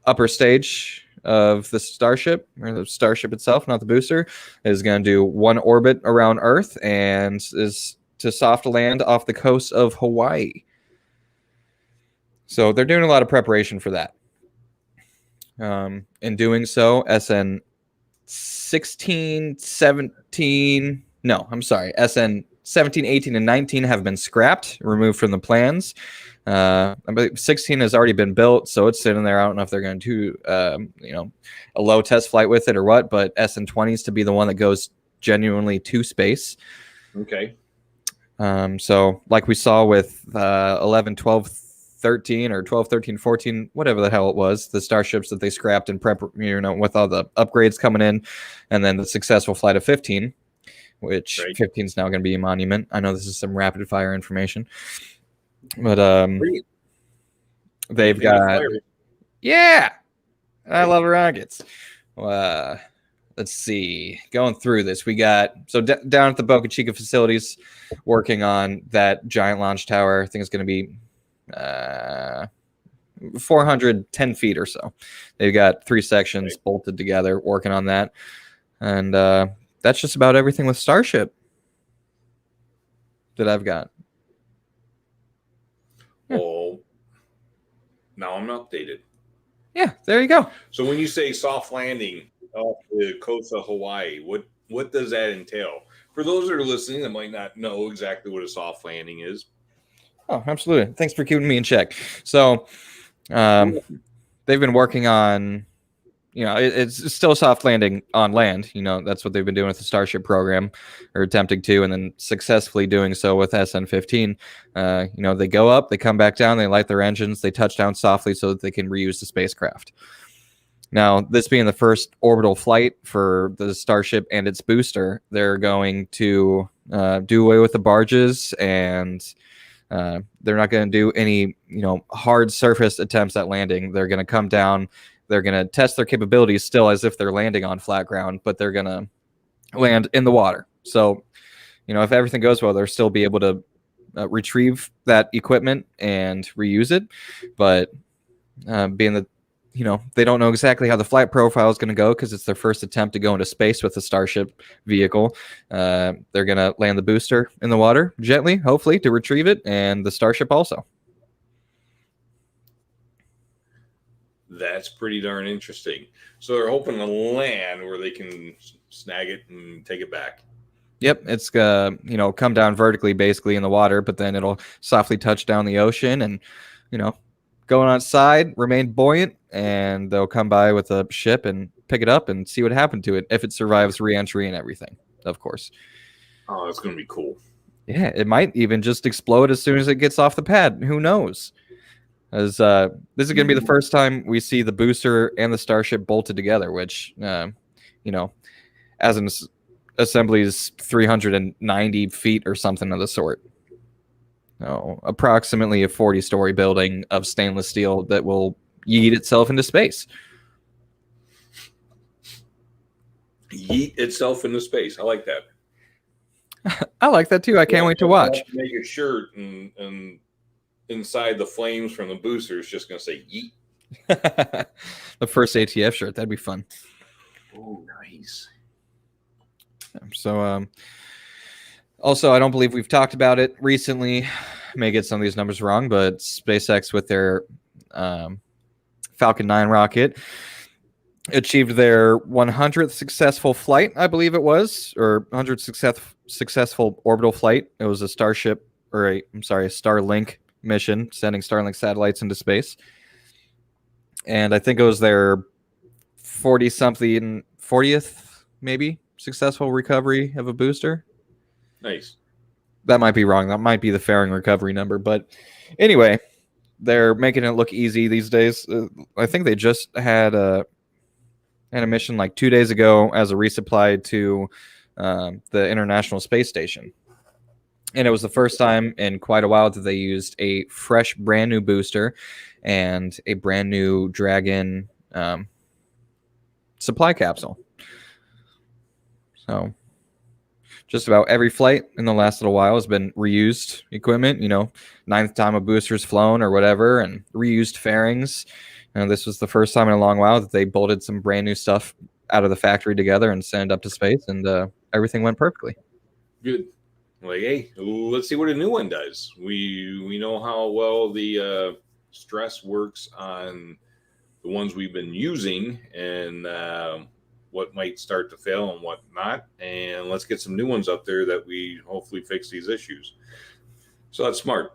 upper stage of the Starship, or the Starship itself, not the booster, is going to do one orbit around Earth and is to soft land off the coast of Hawaii. So they're doing a lot of preparation for that. In doing so, SN 16, 17... No, I'm sorry. SN 17, 18, and 19 have been scrapped, removed from the plans. I believe 16 has already been built, so it's sitting there. I don't know if they're going to do, a low test flight with it or what, but SN 20 is to be the one that goes genuinely to space. Okay. So like we saw with 11, 12, 13, or 12, 13, 14, whatever the hell it was, the starships that they scrapped in prep, with all the upgrades coming in, and then the successful flight of 15. Which right. 15 is now going to be a monument. I know this is some rapid fire information, but they've got I love rockets. Let's see, going through this, we got down at the Boca Chica facilities working on that giant launch tower. I think it's going to be 410 feet or so. They've got 3 sections bolted together working on that, and that's just about everything with Starship that I've got. Yeah. Well, now I'm updated. Yeah, there you go. So when you say soft landing off the coast of Hawaii, what does that entail? For those that are listening that might not know exactly what a soft landing is. Oh, absolutely. Thanks for keeping me in check. So they've been working on... it's still a soft landing on land. That's what they've been doing with the Starship program, or attempting to, and then successfully doing so with SN-15. They go up, they come back down, they light their engines, they touch down softly so that they can reuse the spacecraft. Now, this being the first orbital flight for the Starship and its booster, they're going to do away with the barges, and they're not going to do any, hard surface attempts at landing. They're going to come down. They're going to test their capabilities still as if they're landing on flat ground, but they're going to land in the water. So, if everything goes well, they'll still be able to retrieve that equipment and reuse it. But being that, they don't know exactly how the flight profile is going to go because it's their first attempt to go into space with the Starship vehicle. They're going to land the booster in the water gently, hopefully, to retrieve it, and the Starship also. That's pretty darn interesting. So they're hoping to land where they can snag it and take it back. Yep, it's come down vertically basically in the water, but then it'll softly touch down the ocean and, going outside, remain buoyant, and they'll come by with a ship and pick it up and see what happened to it if it survives re-entry and everything, of course. Oh, that's going to be cool. Yeah, it might even just explode as soon as it gets off the pad. Who knows? As this is going to be the first time we see the booster and the Starship bolted together, which, as an assembly is 390 feet or something of the sort. Approximately a 40-story building of stainless steel that will yeet itself into space. Yeet itself into space. I like that. I like that too. I can't wait to watch. Make a shirt and inside the flames from the booster is just going to say yeet. The first ATF shirt. That'd be fun. Oh, nice. So, also, I don't believe we've talked about it recently. May get some of these numbers wrong, but SpaceX with their Falcon 9 rocket achieved their 100th successful flight, I believe it was, or 100th successful orbital flight. It was a Starship, or a Starlink mission, sending Starlink satellites into space. And I think it was their 40th, maybe, successful recovery of a booster. Nice. That might be wrong. That might be the fairing recovery number. But anyway, they're making it look easy these days. I think they just had a mission like 2 days ago as a resupply to the International Space Station. And it was the first time in quite a while that they used a fresh, brand new booster and a brand new Dragon supply capsule. So just about every flight in the last little while has been reused equipment, 9th time a booster's flown or whatever, and reused fairings. This was the first time in a long while that they bolted some brand new stuff out of the factory together and sent it up to space, and everything went perfectly. Good. Like, hey, let's see what a new one does. We know how well the stress works on the ones we've been using, and what might start to fail and what not. And let's get some new ones up there that we hopefully fix these issues. So that's smart.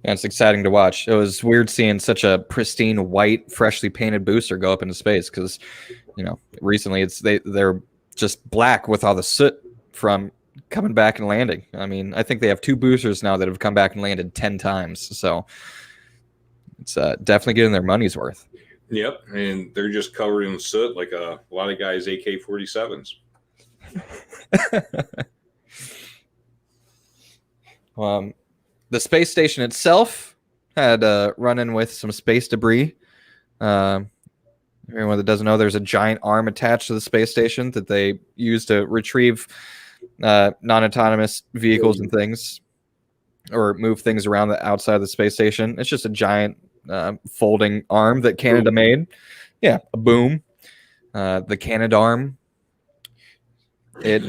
Yeah, it's exciting to watch. It was weird seeing such a pristine white, freshly painted booster go up into space because, recently they're just black with all the soot from coming back and landing. I mean, I think they have 2 boosters now that have come back and landed 10 times. So it's definitely getting their money's worth. Yep, and they're just covered in soot like a lot of guys' AK-47s. The space station itself had run in with some space debris. Everyone that doesn't know, there's a giant arm attached to the space station that they use to retrieve non-autonomous vehicles and things, or move things around the outside of the space station. It's just a giant folding arm that Canada made. Yeah, a boom. The Canadarm. They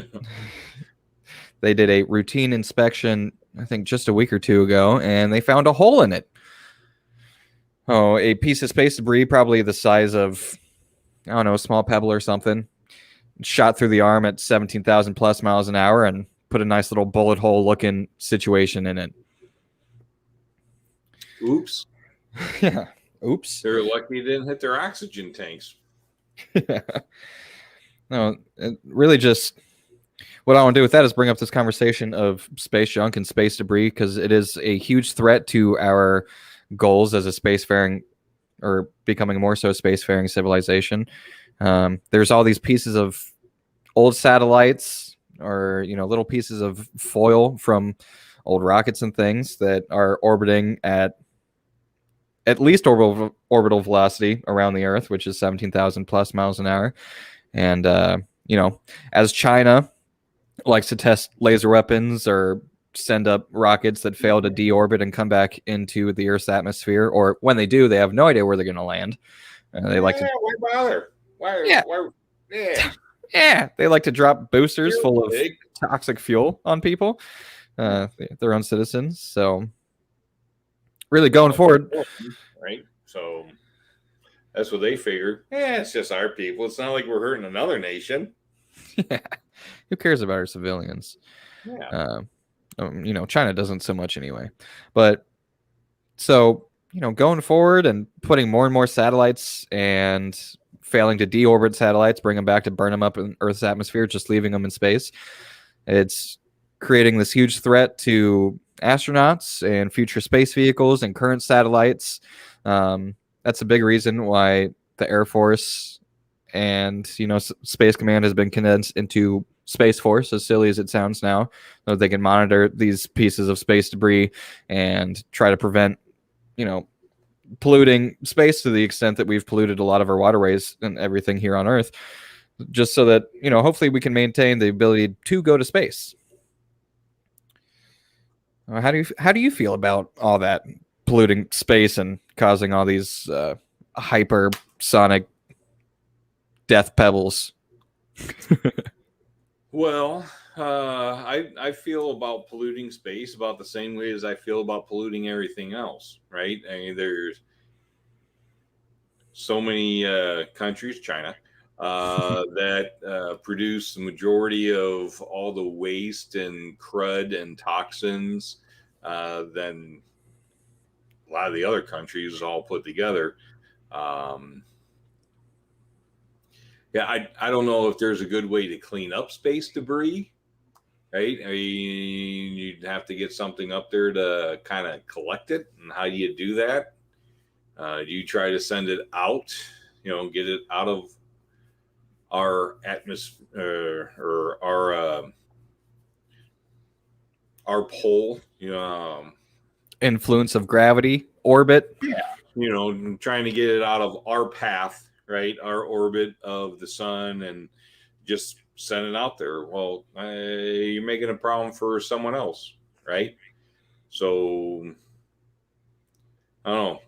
did a routine inspection, I think just a week or 2 ago, and they found a hole in it. A piece of space debris, probably the size of, I don't know, a small pebble or something, shot through the arm at 17,000 plus miles an hour and put a nice little bullet hole looking situation in it. Oops. Yeah. Oops. They're lucky they didn't hit their oxygen tanks. Yeah. No, it really just, what I want to do with that is bring up this conversation of space junk and space debris, because it is a huge threat to our goals as a spacefaring or becoming more so spacefaring civilization. There's all these pieces of old satellites, or little pieces of foil from old rockets and things that are orbiting at least orbital velocity around the Earth, which is 17,000 plus miles an hour. And as China likes to test laser weapons or send up rockets that fail to deorbit and come back into the Earth's atmosphere, or when they do, they have no idea where they're going to land. They like to. Why bother? Why? Yeah. Why? Yeah. Yeah, they like to drop boosters You're full of big. toxic fuel on people, their own citizens. So, really going forward, Right? So that's what they figure. Yeah, it's just our people. It's not like we're hurting another nation. yeah, who cares about our civilians? Yeah. China doesn't so much anyway. But so, going forward and putting more and more satellites and failing to deorbit satellites, bring them back to burn them up in Earth's atmosphere, just leaving them in space. It's creating this huge threat to astronauts and future space vehicles and current satellites. That's a big reason why the Air Force and Space Command has been condensed into Space Force, as silly as it sounds now, so they can monitor these pieces of space debris and try to prevent polluting space to the extent that we've polluted a lot of our waterways and everything here on Earth, just so that hopefully we can maintain the ability to go to space. How do you feel about all that polluting space and causing all these hypersonic death pebbles? Well, I feel about polluting space about the same way as I feel about polluting everything else, right? I mean, there's so many countries, China, that produce the majority of all the waste and crud and toxins than a lot of the other countries all put together. Yeah, I don't know if there's a good way to clean up space debris, right? I mean, you'd have to get something up there to kind of collect it. And how do you do that? Do you try to send it out, get it out of our atmosphere or our pole, Influence of gravity, orbit. trying to get it out of our path, right? Our orbit of the sun and just send it out there. Well, you're making a problem for someone else, right? So I don't know.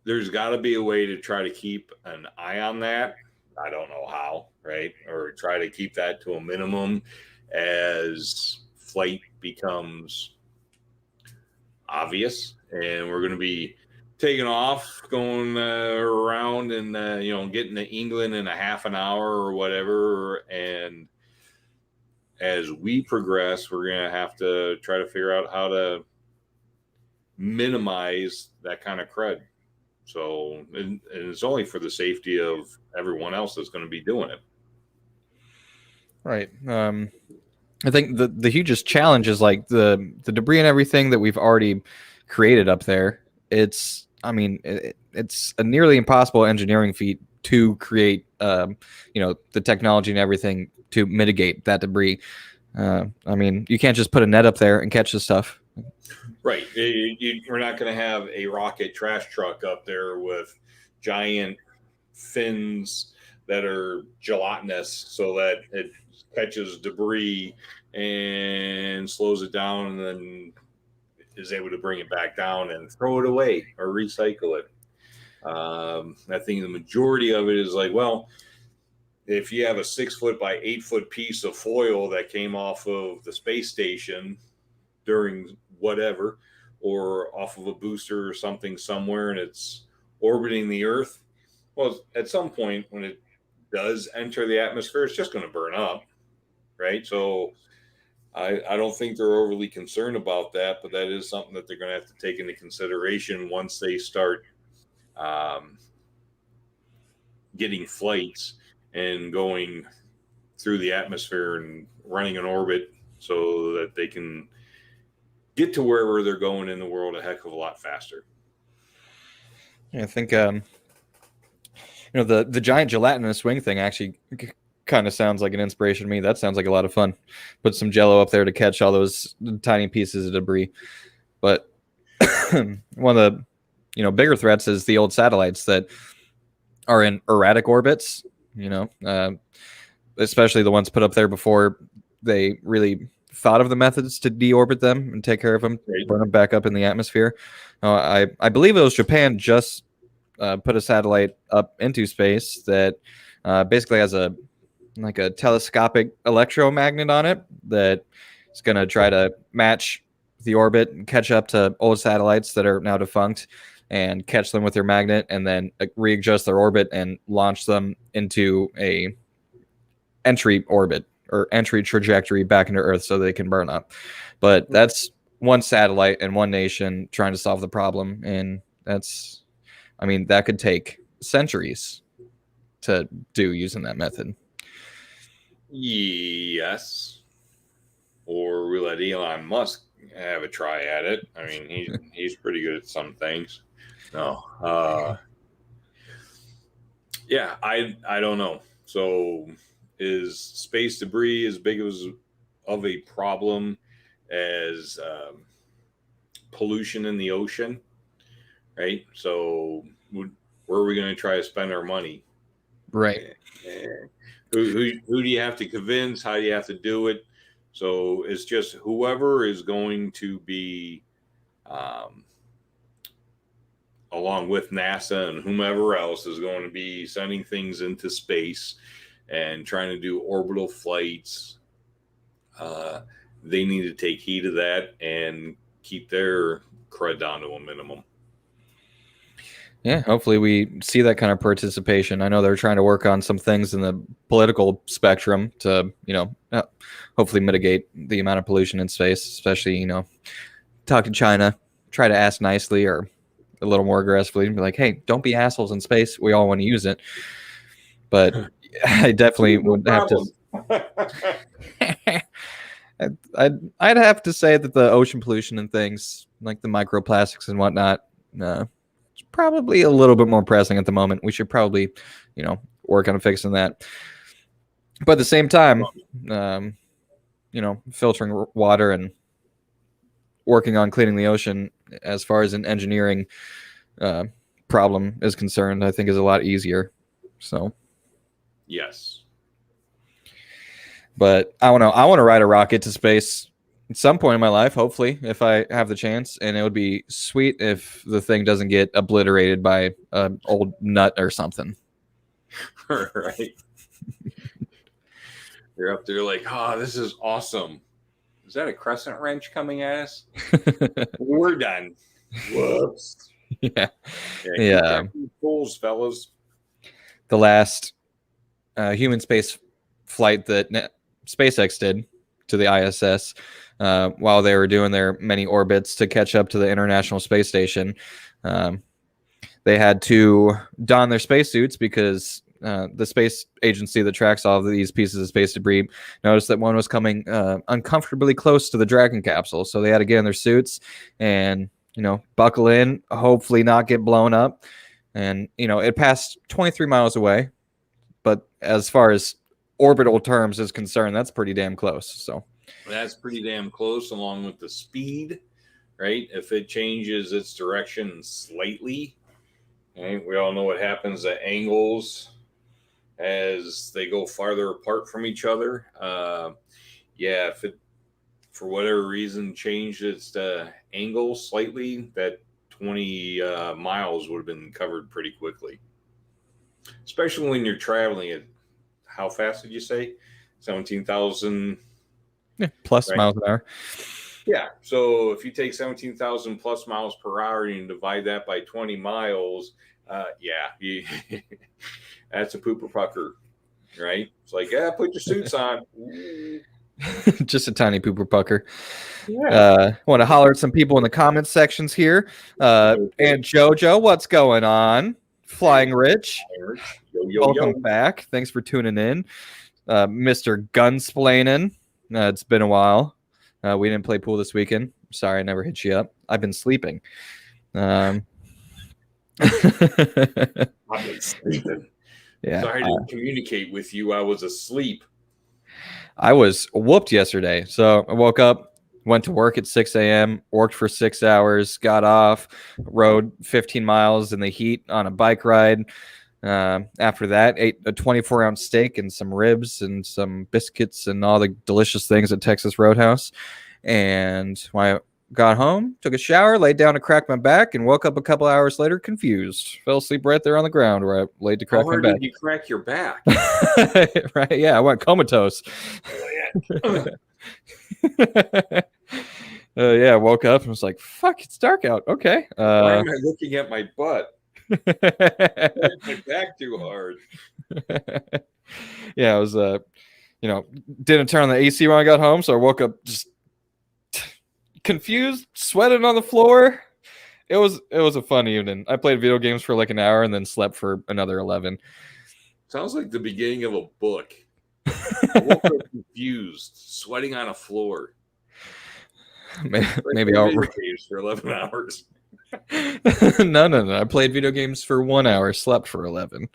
There's got to be a way to try to keep an eye on that. I don't know how, right? Or try to keep that to a minimum as flight becomes obvious, and we're going to be taking off, going around, and getting to England in a half an hour or whatever. And as we progress, we're going to have to try to figure out how to minimize that kind of crud. So, and it's only for the safety of everyone else that's going to be doing it. Right. I think the hugest challenge is like the debris and everything that we've already created up there. It's a nearly impossible engineering feat to create the technology and everything to mitigate that debris. You can't just put a net up there and catch the stuff. Right. We're not going to have a rocket trash truck up there with giant fins that are gelatinous so that it catches debris and slows it down and then is able to bring it back down and throw it away or recycle it. I think the majority of it is like, well, if you have a 6 foot by 8 foot piece of foil that came off of the space station during whatever, or off of a booster or something somewhere, and it's orbiting the Earth, well, at some point when it does enter the atmosphere, it's just going to burn up, right? So I don't think they're overly concerned about that, but that is something that they're going to have to take into consideration once they start getting flights and going through the atmosphere and running an orbit so that they can get to wherever they're going in the world a heck of a lot faster. Yeah, I think the giant gelatinous wing thing actually kind of sounds like an inspiration to me. That sounds like a lot of fun. Put some Jello up there to catch all those tiny pieces of debris. But one of the bigger threats is the old satellites that are in erratic orbits. Especially the ones put up there before they really thought of the methods to deorbit them and take care of them, burn them back up in the atmosphere. I believe it was Japan just put a satellite up into space that basically has a telescopic electromagnet on it that is going to try to match the orbit and catch up to old satellites that are now defunct and catch them with their magnet and then readjust their orbit and launch them into a entry orbit or entry trajectory back into Earth so they can burn up. But that's one satellite and one nation trying to solve the problem. And that could take centuries to do using that method. Yes. Or we let Elon Musk have a try at it. I mean, he's pretty good at some things. No. Yeah, I don't know. So is space debris as big of a problem as pollution in the ocean? Right? So where are we going to try to spend our money? Right. Who do you have to convince? How do you have to do it? So it's just whoever is going to be, along with NASA and whomever else is going to be sending things into space and trying to do orbital flights. They need to take heed of that and keep their crud down to a minimum. Yeah, hopefully we see that kind of participation. I know they're trying to work on some things in the political spectrum to, hopefully mitigate the amount of pollution in space, especially, talk to China, try to ask nicely or a little more aggressively and be like, hey, don't be assholes in space. We all want to use it. But I definitely would have to. I'd have to say that the ocean pollution and things like the microplastics and whatnot, it's probably a little bit more pressing at the moment. We should probably, work on fixing that. But at the same time, filtering water and working on cleaning the ocean as far as an engineering problem is concerned, I think is a lot easier. So, yes. But I don't know. I want to ride a rocket to space at some point in my life, hopefully, if I have the chance. And it would be sweet if the thing doesn't get obliterated by an old nut or something. Right. You're up there like, this is awesome. Is that a crescent wrench coming at us? We're done. Whoops. Yeah. Fools, fellas. The last human space flight that SpaceX did to the ISS while they were doing their many orbits to catch up to the International Space Station. They had to don their spacesuits because the space agency that tracks all of these pieces of space debris noticed that one was coming uncomfortably close to the Dragon capsule. So they had to get in their suits and, buckle in, hopefully not get blown up. And, it passed 23 miles away. But as far as orbital terms is concerned, that's pretty damn close. So that's pretty damn close, along with the speed, right? If it changes its direction slightly, right? We all know what happens at angles as they go farther apart from each other. If it, for whatever reason, changed its angle slightly, that 20 miles would have been covered pretty quickly. Especially when you're traveling at, how fast did you say? 17,000 plus miles an hour. Yeah. So if you take 17,000 plus miles per hour and you divide that by 20 miles, that's a pooper pucker, right? It's like, put your suits on. Just a tiny pooper pucker. Yeah. Want to holler at some people in the comments sections here. And Jojo, what's going on? Flying Rich. Welcome back. Thanks for tuning in. Mr. Gunsplaining. It's been a while. We didn't play pool this weekend. Sorry, I never hit you up. I've been sleeping. I've been sleeping. Yeah, Sorry to communicate with you. I was asleep. I was whooped yesterday. So I woke up, went to work at 6 a.m., worked for 6 hours, got off, rode 15 miles in the heat on a bike ride. After that, ate a 24-ounce steak and some ribs and some biscuits and all the delicious things at Texas Roadhouse. And when I got home, took a shower, laid down to crack my back, and woke up a couple hours later confused. Fell asleep right there on the ground where I laid to crack How my hard back. did you crack your back? Right? Yeah, I went comatose. Yeah, I woke up and was like, "Fuck, it's dark out." Okay. Why am I looking at my butt? My back too hard. Yeah, I was didn't turn on the AC when I got home, so I woke up just confused, sweating on the floor. It was a fun evening. I played video games for like an hour and then slept for another 11. Sounds like the beginning of a book. I woke up confused, sweating on a floor. Maybe I'll video games for 11 hours. No. I played video games for 1 hour, slept for 11.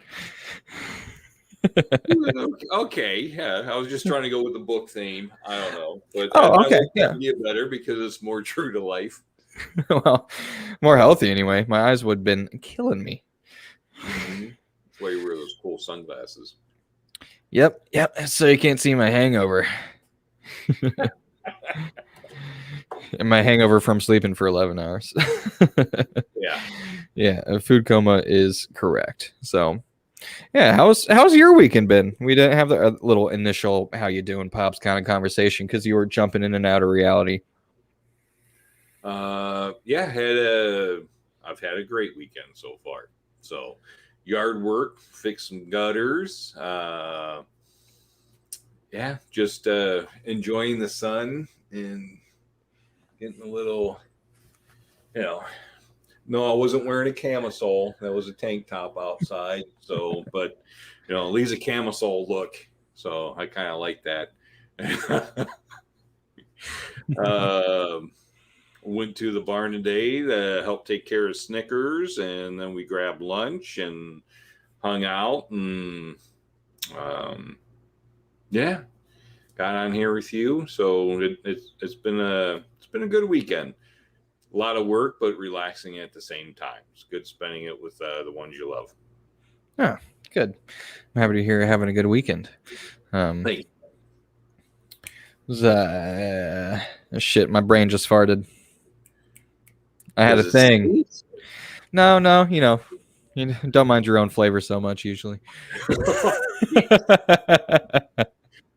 Okay, yeah. I was just trying to go with the book theme. I don't know, but okay, I like yeah. that idea better because it's more true to life. Well, more healthy anyway. My eyes would have been killing me. Mm-hmm. That's why you wear those cool sunglasses. Yep. So you can't see my hangover. And my hangover from sleeping for 11 hours. Yeah, a food coma is correct. So, yeah, how's your weekend been? We didn't have the little initial "how you doing, pops" kind of conversation because you were jumping in and out of reality. Yeah, I've had a great weekend so far. So, yard work, fix some gutters. Yeah, just enjoying the sun and getting a little, No, I wasn't wearing a camisole. That was a tank top outside. So, but it leaves a camisole look. So I kind of like that. Went to the barn today to help take care of Snickers, and then we grabbed lunch and hung out, and yeah, got on here with you. So it's been a good weekend. A lot of work, but relaxing at the same time. It's good spending it with the ones you love. Yeah, good. I'm happy to hear you're having a good weekend. Thank you. Shit, my brain just farted. I had a Does it thing. sneeze? No, you don't mind your own flavor so much usually.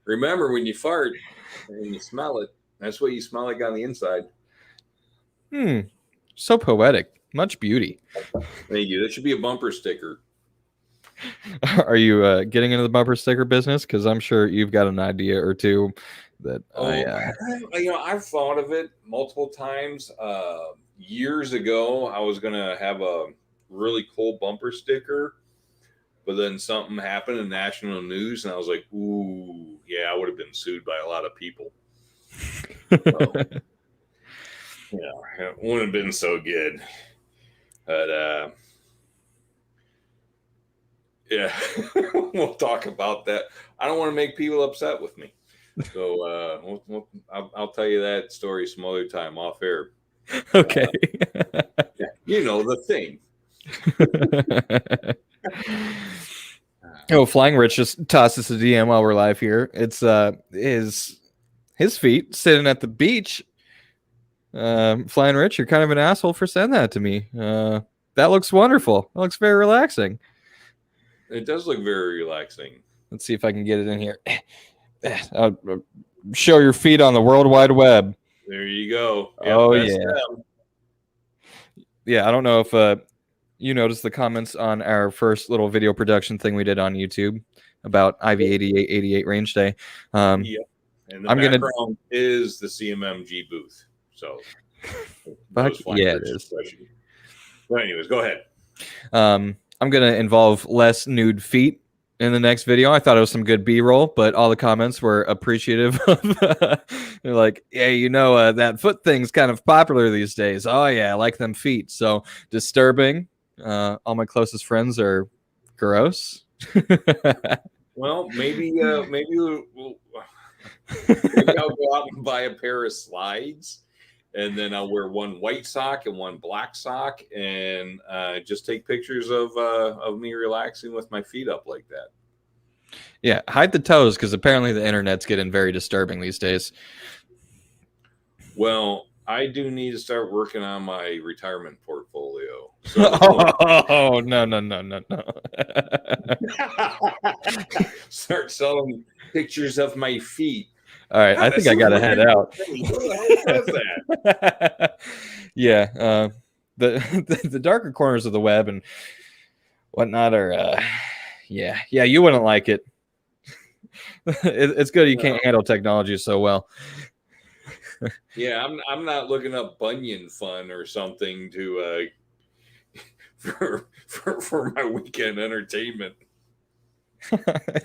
Remember, when you fart and you smell it, that's what you smell like on the inside. So poetic. Much beauty. Thank you. That should be a bumper sticker. Are you getting into the bumper sticker business? Because I'm sure you've got an idea or two that I've thought of it multiple times. Years ago, I was gonna have a really cool bumper sticker, but then something happened in national news, and I was like, "Ooh, yeah, I would have been sued by a lot of people." So, it wouldn't have been so good. But yeah, we'll talk about that. I don't want to make people upset with me, so I'll tell you that story some other time off air. Okay. Yeah, the thing. Oh, Flying Rich just tossed us a DM while we're live here. It's his feet sitting at the beach. Flying Rich, you're kind of an asshole for saying that to me. That looks wonderful. That looks very relaxing. It does look very relaxing. Let's see if I can get it in here. Show your feet on the World Wide Web. There you go. Yeah, I don't know if you noticed the comments on our first little video production thing we did on YouTube about IV8888 range day. Yeah, and the background is the CMMG booth. So, yeah, it is. But anyways, go ahead. I'm gonna involve less nude feet in the next video. I thought it was some good B-roll, but all the comments were appreciative of they're like, yeah, that foot thing's kind of popular these days. Oh yeah, I like them feet. So disturbing. All my closest friends are gross. Well, maybe maybe I'll go out and buy a pair of slides, and then I'll wear one white sock and one black sock, and just take pictures of me relaxing with my feet up like that. Yeah, hide the toes, because apparently the internet's getting very disturbing these days. Well, I do need to start working on my retirement portfolio. So, oh no. start selling pictures of my feet. All right, I think I gotta head out. Who the hell does that? Yeah, the darker corners of the web and whatnot are, yeah, you wouldn't like it. It's good you can't handle technology so well. Yeah, I'm not looking up Bunyan Fun or something to for my weekend entertainment. I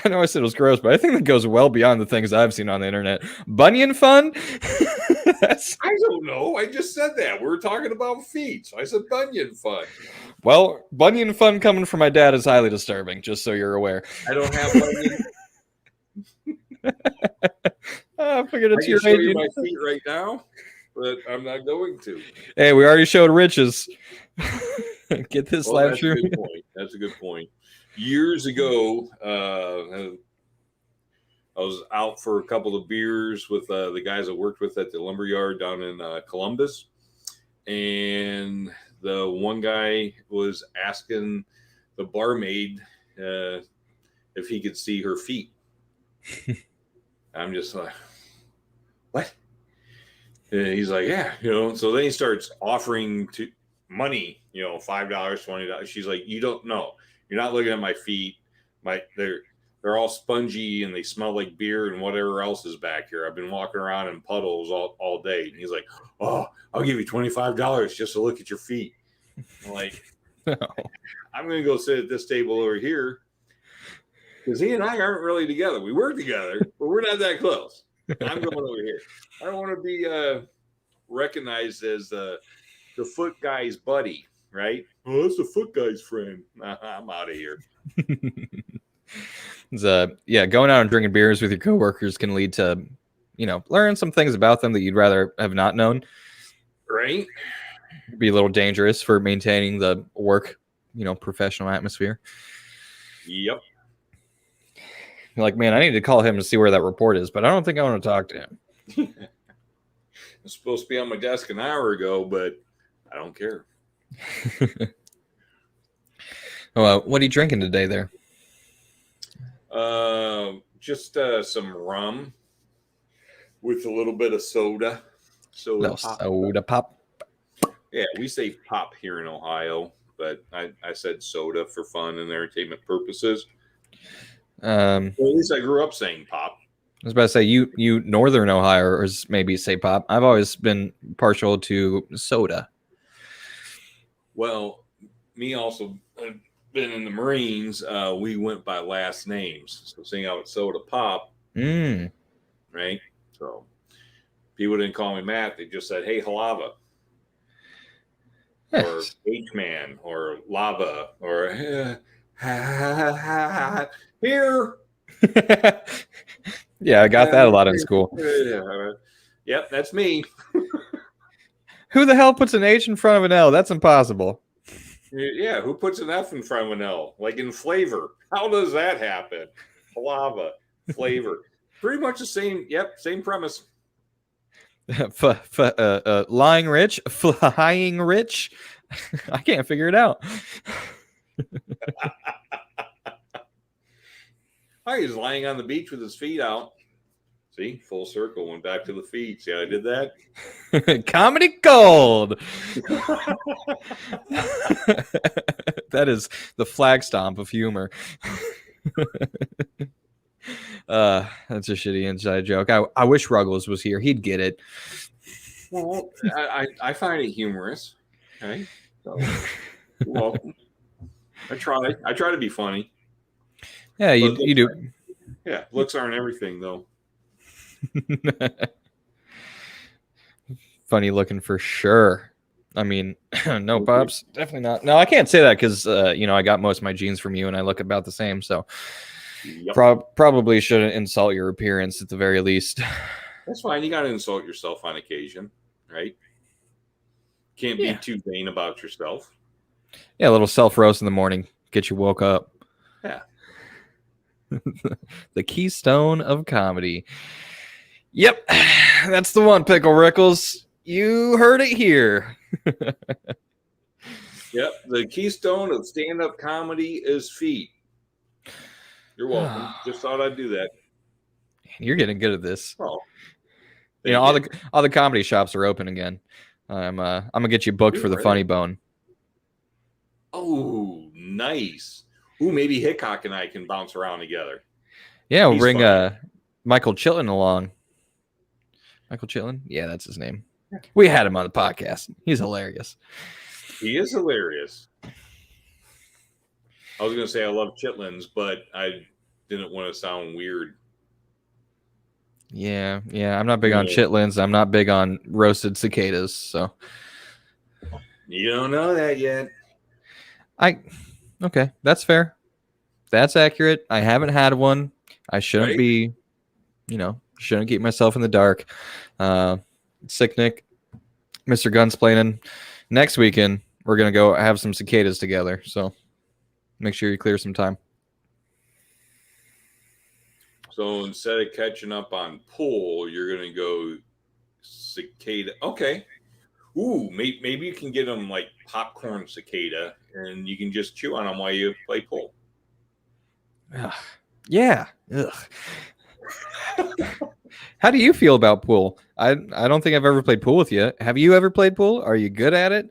know I said it was gross, but I think that goes well beyond the things I've seen on the internet. Bunyan Fun? I don't know. I just said that. We were talking about feet. So I said Bunyan Fun. Well, Bunyan Fun coming from my dad is highly disturbing, just so you're aware. I don't have Bunyan. I figured it's I your can show you age. my feet right now, but I'm not going to. Hey, we already showed Rich's. Get this live That's stream. a good point. That's a good point. Years ago, I was out for a couple of beers with the guys I worked with at the lumberyard down in Columbus, and the one guy was asking the barmaid if he could see her feet. I'm just like, what? And he's like, yeah, So then he starts offering to money, $5, $20. She's like, you don't know. You're not looking at my feet. They're all spongy and they smell like beer and whatever else is back here. I've been walking around in puddles all day. And he's like, oh, I'll give you $25 just to look at your feet. I'm like, No. I'm going to go sit at this table over here. Because he and I aren't really together. We work together, but we're not that close. I'm going over here. I don't want to be recognized as the foot guy's buddy, right? Oh, that's the foot guy's friend. I'm out of here. Going out and drinking beers with your coworkers can lead to, learn some things about them that you'd rather have not known. Right? Be a little dangerous for maintaining the work, professional atmosphere. Yep. Like, man, I need to call him to see where that report is, but I don't think I want to talk to him. It's supposed to be on my desk an hour ago, but I don't care. What are you drinking today there? Just some rum with a little bit of soda. Soda pop. Yeah, we say pop here in Ohio, but I said soda for fun and entertainment purposes. Well, at least I grew up saying pop. I was about to say you Northern Ohioers maybe say pop. I've always been partial to soda. Well, me also been in the Marines. We went by last names, so seeing how it's soda pop, right? So people didn't call me Matt; they just said, "Hey, Halava," or H-Man, or Lava, or here. Yeah, I got that a lot in school. Yep, that's me. Who the hell puts an H in front of an L? That's impossible. Yeah, who puts an F in front of an L? Like in flavor. How does that happen? Lava, flavor. Pretty much the same. Yep, same premise. Lying rich, flying rich. I can't figure it out. Oh, he's lying on the beach with his feet out. See, full circle, went back to the feet. See how I did that? Comedy gold. That is the flag stomp of humor. That's a shitty inside joke. I wish Ruggles was here. He'd get it. Well, I find it humorous. Okay, so you're welcome. I try to be funny. Yeah, But you do. yeah, looks aren't everything though. Funny looking for sure. I mean, no, Pops, definitely not. No, I can't say that because I got most of my genes from you, and I look about the same. So Yep. probably shouldn't insult your appearance at the very least. That's fine. You got to insult yourself on occasion, right? Can't be Yeah. too vain about yourself. Yeah, a little self roast in the morning, get you woke up. Yeah. The keystone of comedy. Yep, that's the one, Pickle Rickles. You heard it here. Yep. The keystone of stand-up comedy is feet. You're welcome. Just thought I'd do that. You're getting good at this. Oh. All the comedy shops are open again. I'm gonna get you booked for the Funny Bone. Oh, nice. Ooh, maybe Hickok and I can bounce around together. Yeah, we'll bring Michael Chilton along. Michael Chilton? Yeah, that's his name. We had him on the podcast. He's hilarious. He is hilarious. I was going to say I love chitlins, but I didn't want to sound weird. Yeah. I'm not big on chitlins. I'm not big on roasted cicadas. So you don't know that yet. Okay, that's fair. That's accurate. I haven't had one. I shouldn't be, shouldn't keep myself in the dark. Sick Nick, Mr. Gunsplaining. Next weekend, we're going to go have some cicadas together. So make sure you clear some time. So instead of catching up on pool, you're going to go cicada. Okay. Ooh, maybe you can get them like popcorn cicada and you can just chew on them while you play pool. Ugh. Yeah. Ugh. How do you feel about pool? I don't think I've ever played pool with you. Have you ever played pool? Are you good at it?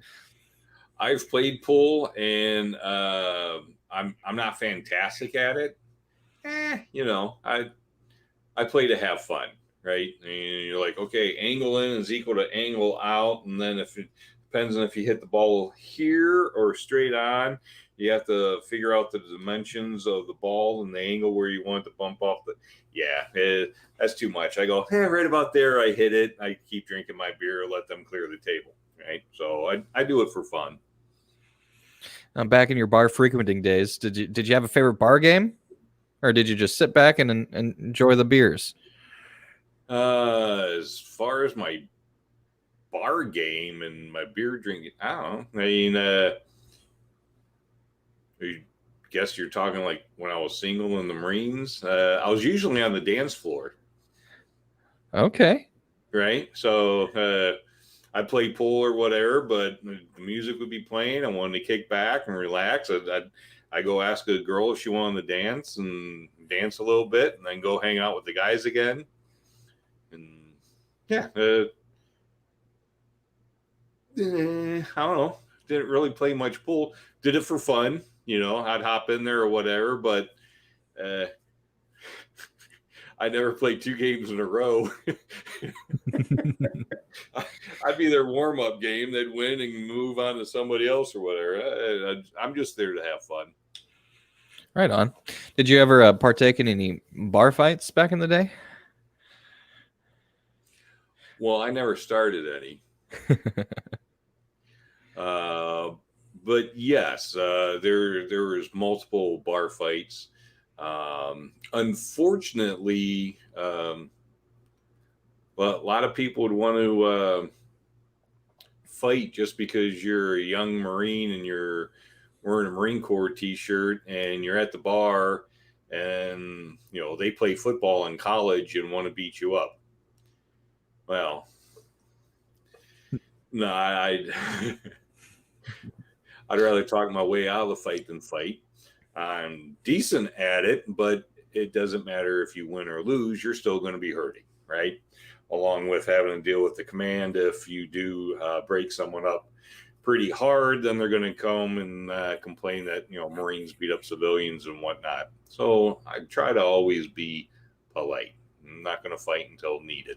I've played pool and I'm not fantastic at it. I play to have fun, right? And you're like, okay, angle in is equal to angle out, and then if it depends on if you hit the ball here or straight on, you have to figure out the dimensions of the ball and the angle where you want it to bump off the. Yeah, that's too much. I go, right about there. I hit it. I keep drinking my beer. Let them clear the table, right? So I do it for fun. Back in your bar frequenting days, did you have a favorite bar game, or did you just sit back and enjoy the beers? As far as my bar game and my beer drinking, I don't know. I mean, I guess you're talking like when I was single in the Marines. I was usually on the dance floor. Okay. Right. So I played pool or whatever, but the music would be playing. I wanted to kick back and relax. I go ask a girl if she wanted to dance and dance a little bit, and then go hang out with the guys again. And yeah, I don't know. Didn't really play much pool. Did it for fun. I'd hop in there or whatever, but I never played 2 games in a row. I'd be their warm-up game. They'd win and move on to somebody else or whatever. I'm just there to have fun. Right on. Did you ever partake in any bar fights back in the day? Well, I never started any. But yes, there was multiple bar fights. Unfortunately, well, a lot of people would want to fight just because you're a young Marine and you're wearing a Marine Corps t-shirt and you're at the bar and they play football in college and want to beat you up. Well, no, I'd rather talk my way out of the fight than fight. I'm decent at it, but it doesn't matter if you win or lose, you're still going to be hurting, right? Along with having to deal with the command. If you do break someone up pretty hard, then they're going to come and complain that, Marines beat up civilians and whatnot. So I try to always be polite. I'm not going to fight until needed.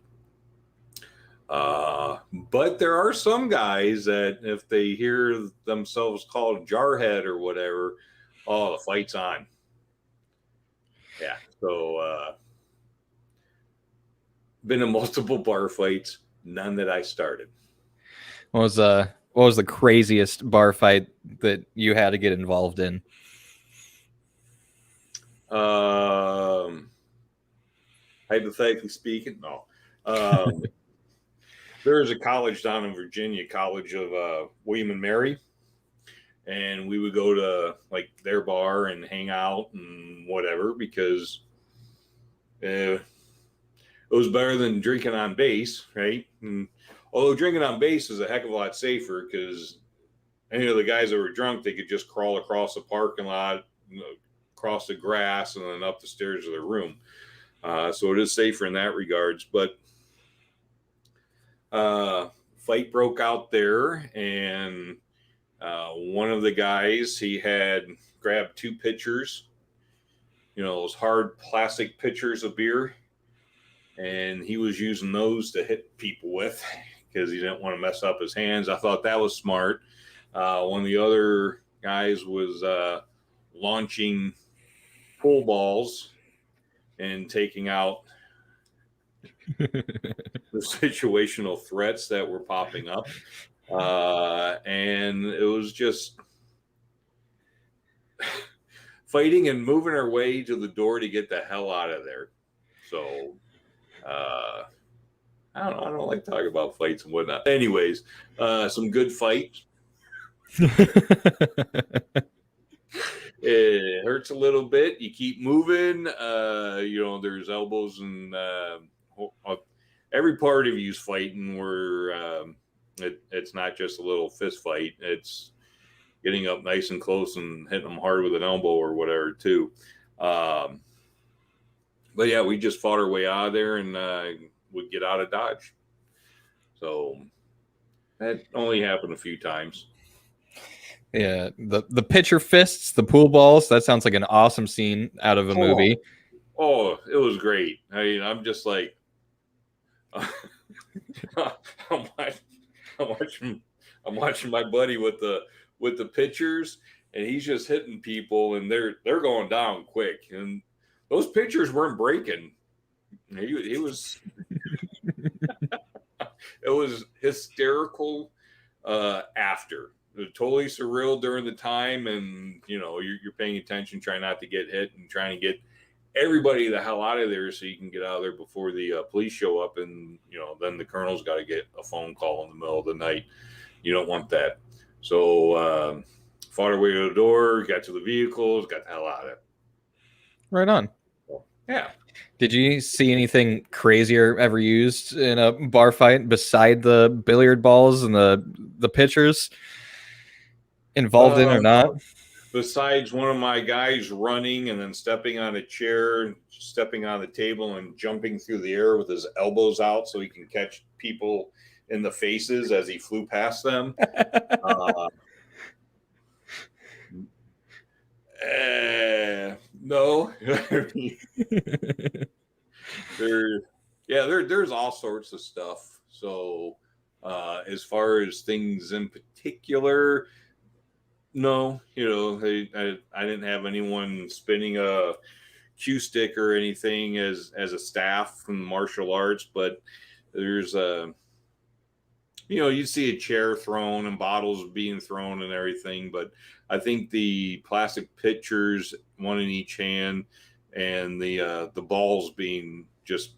But there are some guys that if they hear themselves called jarhead or whatever, oh, the fight's on. Yeah. So been in multiple bar fights, none that I started. What was the craziest bar fight that you had to get involved in? Hypothetically speaking, no. There's a college down in Virginia, College of William and Mary, and we would go to like their bar and hang out and whatever because it was better than drinking on base, right? And although drinking on base is a heck of a lot safer because any of the guys that were drunk, they could just crawl across the parking lot, across the grass, and then up the stairs of their room. So it is safer in that regards. But fight broke out there, and one of the guys, he had grabbed 2 pitchers, those hard plastic pitchers of beer, and he was using those to hit people with because he didn't want to mess up his hands. I thought that was smart. One of the other guys was launching pool balls and taking out the situational threats that were popping up. And it was just fighting and moving our way to the door to get the hell out of there. So I don't like talking about fights and whatnot. Anyways, some good fights. It hurts a little bit. You keep moving. There's elbows and every part of you's fighting where it's not just a little fist fight. It's getting up nice and close and hitting them hard with an elbow or whatever too. But yeah, we just fought our way out of there and would get out of Dodge. So that only happened a few times. Yeah, the pitcher fists, the pool balls, that sounds like an awesome scene out of a movie. Oh, it was great. I mean, I'm just like I'm watching my buddy with the pitchers, and he's just hitting people, and they're going down quick, and those pitchers weren't breaking. He was it was hysterical after. It was totally surreal during the time, and you're paying attention, trying not to get hit, and trying to get everybody the hell out of there so you can get out of there before the police show up, and then the colonel's got to get a phone call in the middle of the night. You don't want that. So fought our way to the door, got to the vehicles, got the hell out of it. Right on. So, yeah. Did you see anything crazier ever used in a bar fight beside the billiard balls and the pitchers? Involved in or not? Besides one of my guys running and then stepping on a chair, stepping on the table, and jumping through the air with his elbows out so he can catch people in the faces as he flew past them. No. There's all sorts of stuff. So as far as things in particular, no, I didn't have anyone spinning a cue stick or anything as a staff from martial arts, but there's you'd see a chair thrown and bottles being thrown and everything, but I think the plastic pitchers, one in each hand, and the balls being just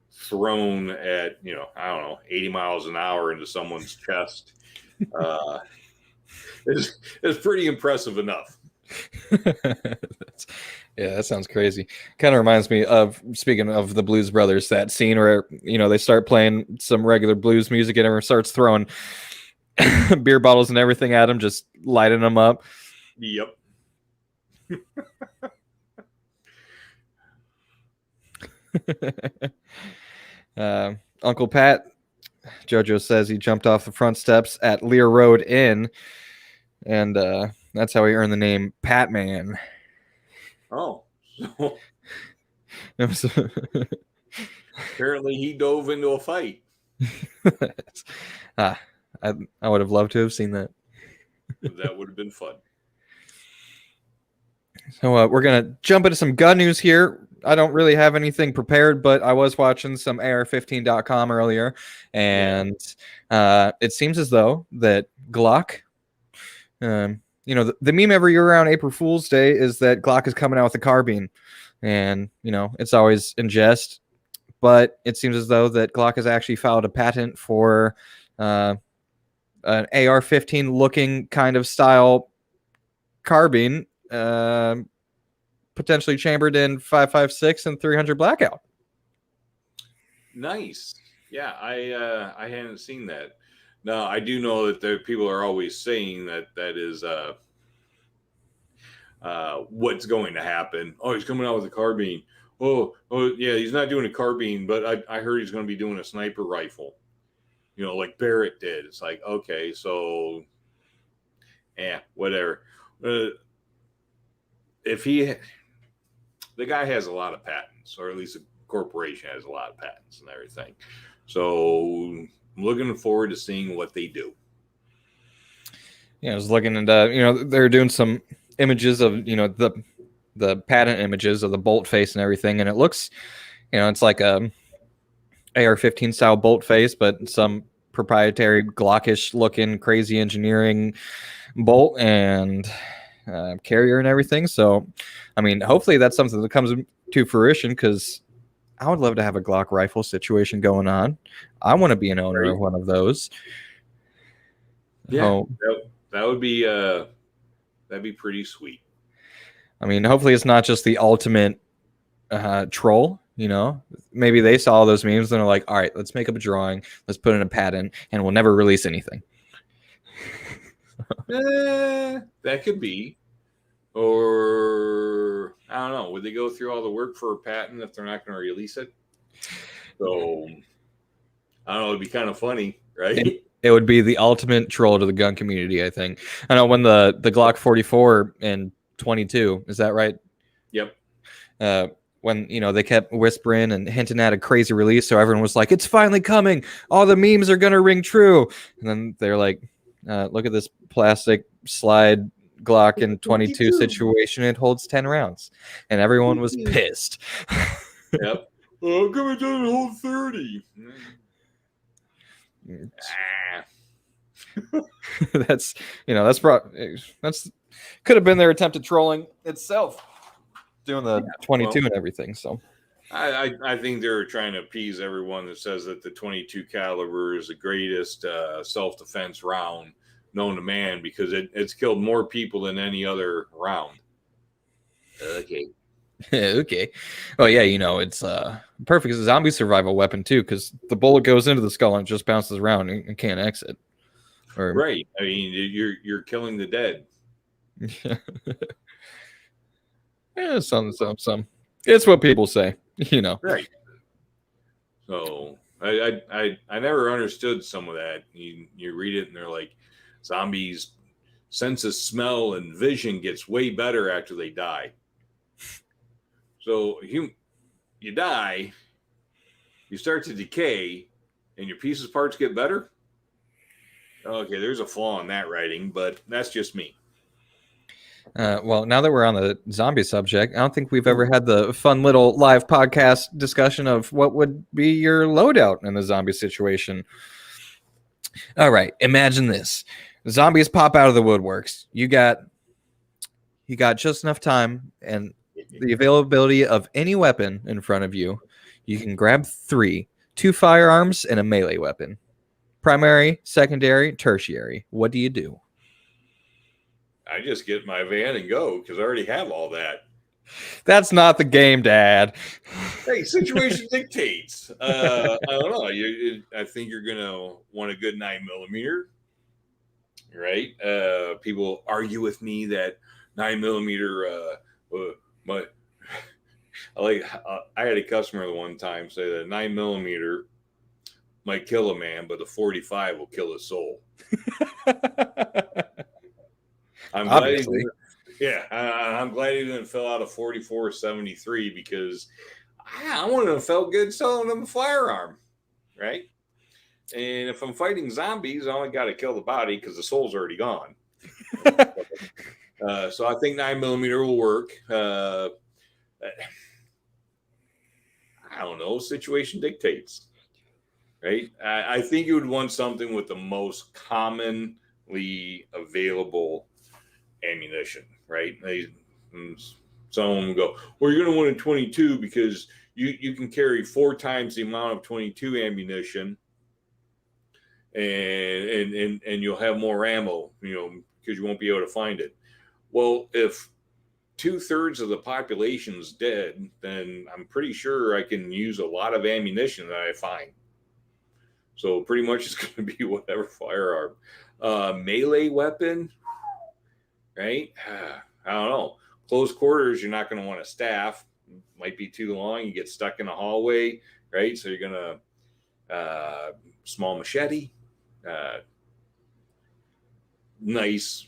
thrown at 80 miles an hour into someone's chest is pretty impressive enough. Yeah, that sounds crazy. Kind of reminds me of, speaking of the Blues Brothers, that scene where they start playing some regular blues music and everyone starts throwing beer bottles and everything at them, just lighting them up. Yep. Uncle Pat, JoJo says he jumped off the front steps at Lear Road Inn, and that's how he earned the name Pat Man. Oh, so apparently he dove into a fight. I would have loved to have seen that. That would have been fun. So we're going to jump into some gun news here. I don't really have anything prepared, but I was watching some AR15.com earlier, and it seems as though that Glock, the meme every year around April Fool's Day is that Glock is coming out with a carbine, and, it's always in jest, but it seems as though that Glock has actually filed a patent for an AR-15 looking kind of style carbine, potentially chambered in 5.56 and 300 blackout. Nice. Yeah, I hadn't seen that. Now, I do know that there people are always saying that is what's going to happen. Oh, he's coming out with a carbine. Oh yeah, he's not doing a carbine, but I heard he's going to be doing a sniper rifle. Like Barrett did. It's like, okay, so whatever. The guy has a lot of patents, or at least the corporation has a lot of patents and everything. So I'm looking forward to seeing what they do. Yeah, I was looking into, they're doing some images of, the patent images of the bolt face and everything, and it looks, it's like a AR-15 style bolt face, but some proprietary Glockish looking crazy engineering bolt and carrier and everything. So, I mean, hopefully that's something that comes to fruition, because I would love to have a Glock rifle situation going on. I want to be an owner of one of those. Yeah, that would be that'd be pretty sweet. I mean, hopefully it's not just the ultimate troll. Maybe they saw those memes and they're like, all right, let's make up a drawing, let's put in a patent, and we'll never release anything. That could be. Or I don't know. Would they go through all the work for a patent if they're not going to release it? So I don't know. It'd be kind of funny, right? It would be the ultimate troll to the gun community, I think. I know when the Glock 44 and 22, is that right? Yep. When they kept whispering and hinting at a crazy release, so everyone was like, "It's finally coming! All the memes are gonna ring true." And then they're like, "Look at this plastic slide Glock in 22 situation. It holds 10 rounds," and everyone was pissed. Yep. Oh, I'm coming down to hold 30. That's could have been their attempt at trolling itself, doing the 22 and everything. So I think they're trying to appease everyone that says that the 22 caliber is the greatest self-defense round known to man, because it's killed more people than any other round. Okay. Okay. Well, yeah, it's perfect as a zombie survival weapon too, because the bullet goes into the skull and just bounces around and can't exit. Right. I mean, you're killing the dead. Yeah, some. It's what people say, Right. So I never understood some of that. You read it and they're like, zombies' sense of smell and vision gets way better after they die. So you die, you start to decay, and your pieces parts get better. Okay, there's a flaw in that writing, but that's just me. Well, now that we're on the zombie subject, I don't think we've ever had the fun little live podcast discussion of what would be your loadout in the zombie situation. All right, imagine this. Zombies pop out of the woodworks. You got just enough time and the availability of any weapon in front of you. You can grab 2 firearms and a melee weapon. Primary, secondary, tertiary. What do you do? I just get my van and go, because I already have all that. That's not the game, Dad. Hey, situation dictates. I don't know. I think you're gonna want a good 9mm, right? People argue with me that 9mm. I had a customer one time say that 9mm might kill a man, but the 45 will kill his soul. I'm glad he didn't fill out a 44-73, because I wouldn't have felt good selling him a firearm, right? And if I'm fighting zombies, I only got to kill the body because the soul's already gone. So I think 9mm will work. I don't know. Situation dictates, right? I think you would want something with the most commonly available ammunition, right? Someone will go, well, you're going to want a 22 because you can carry 4 times the amount of 22 ammunition, and you'll have more ammo, because you won't be able to find it. Well, if 2/3 of the population's dead, then I'm pretty sure I can use a lot of ammunition that I find. So pretty much it's going to be whatever firearm. Melee weapon, right? I don't know. Close quarters, you're not going to want a staff. Might be too long. You get stuck in a hallway, right? So you're going to small machete, nice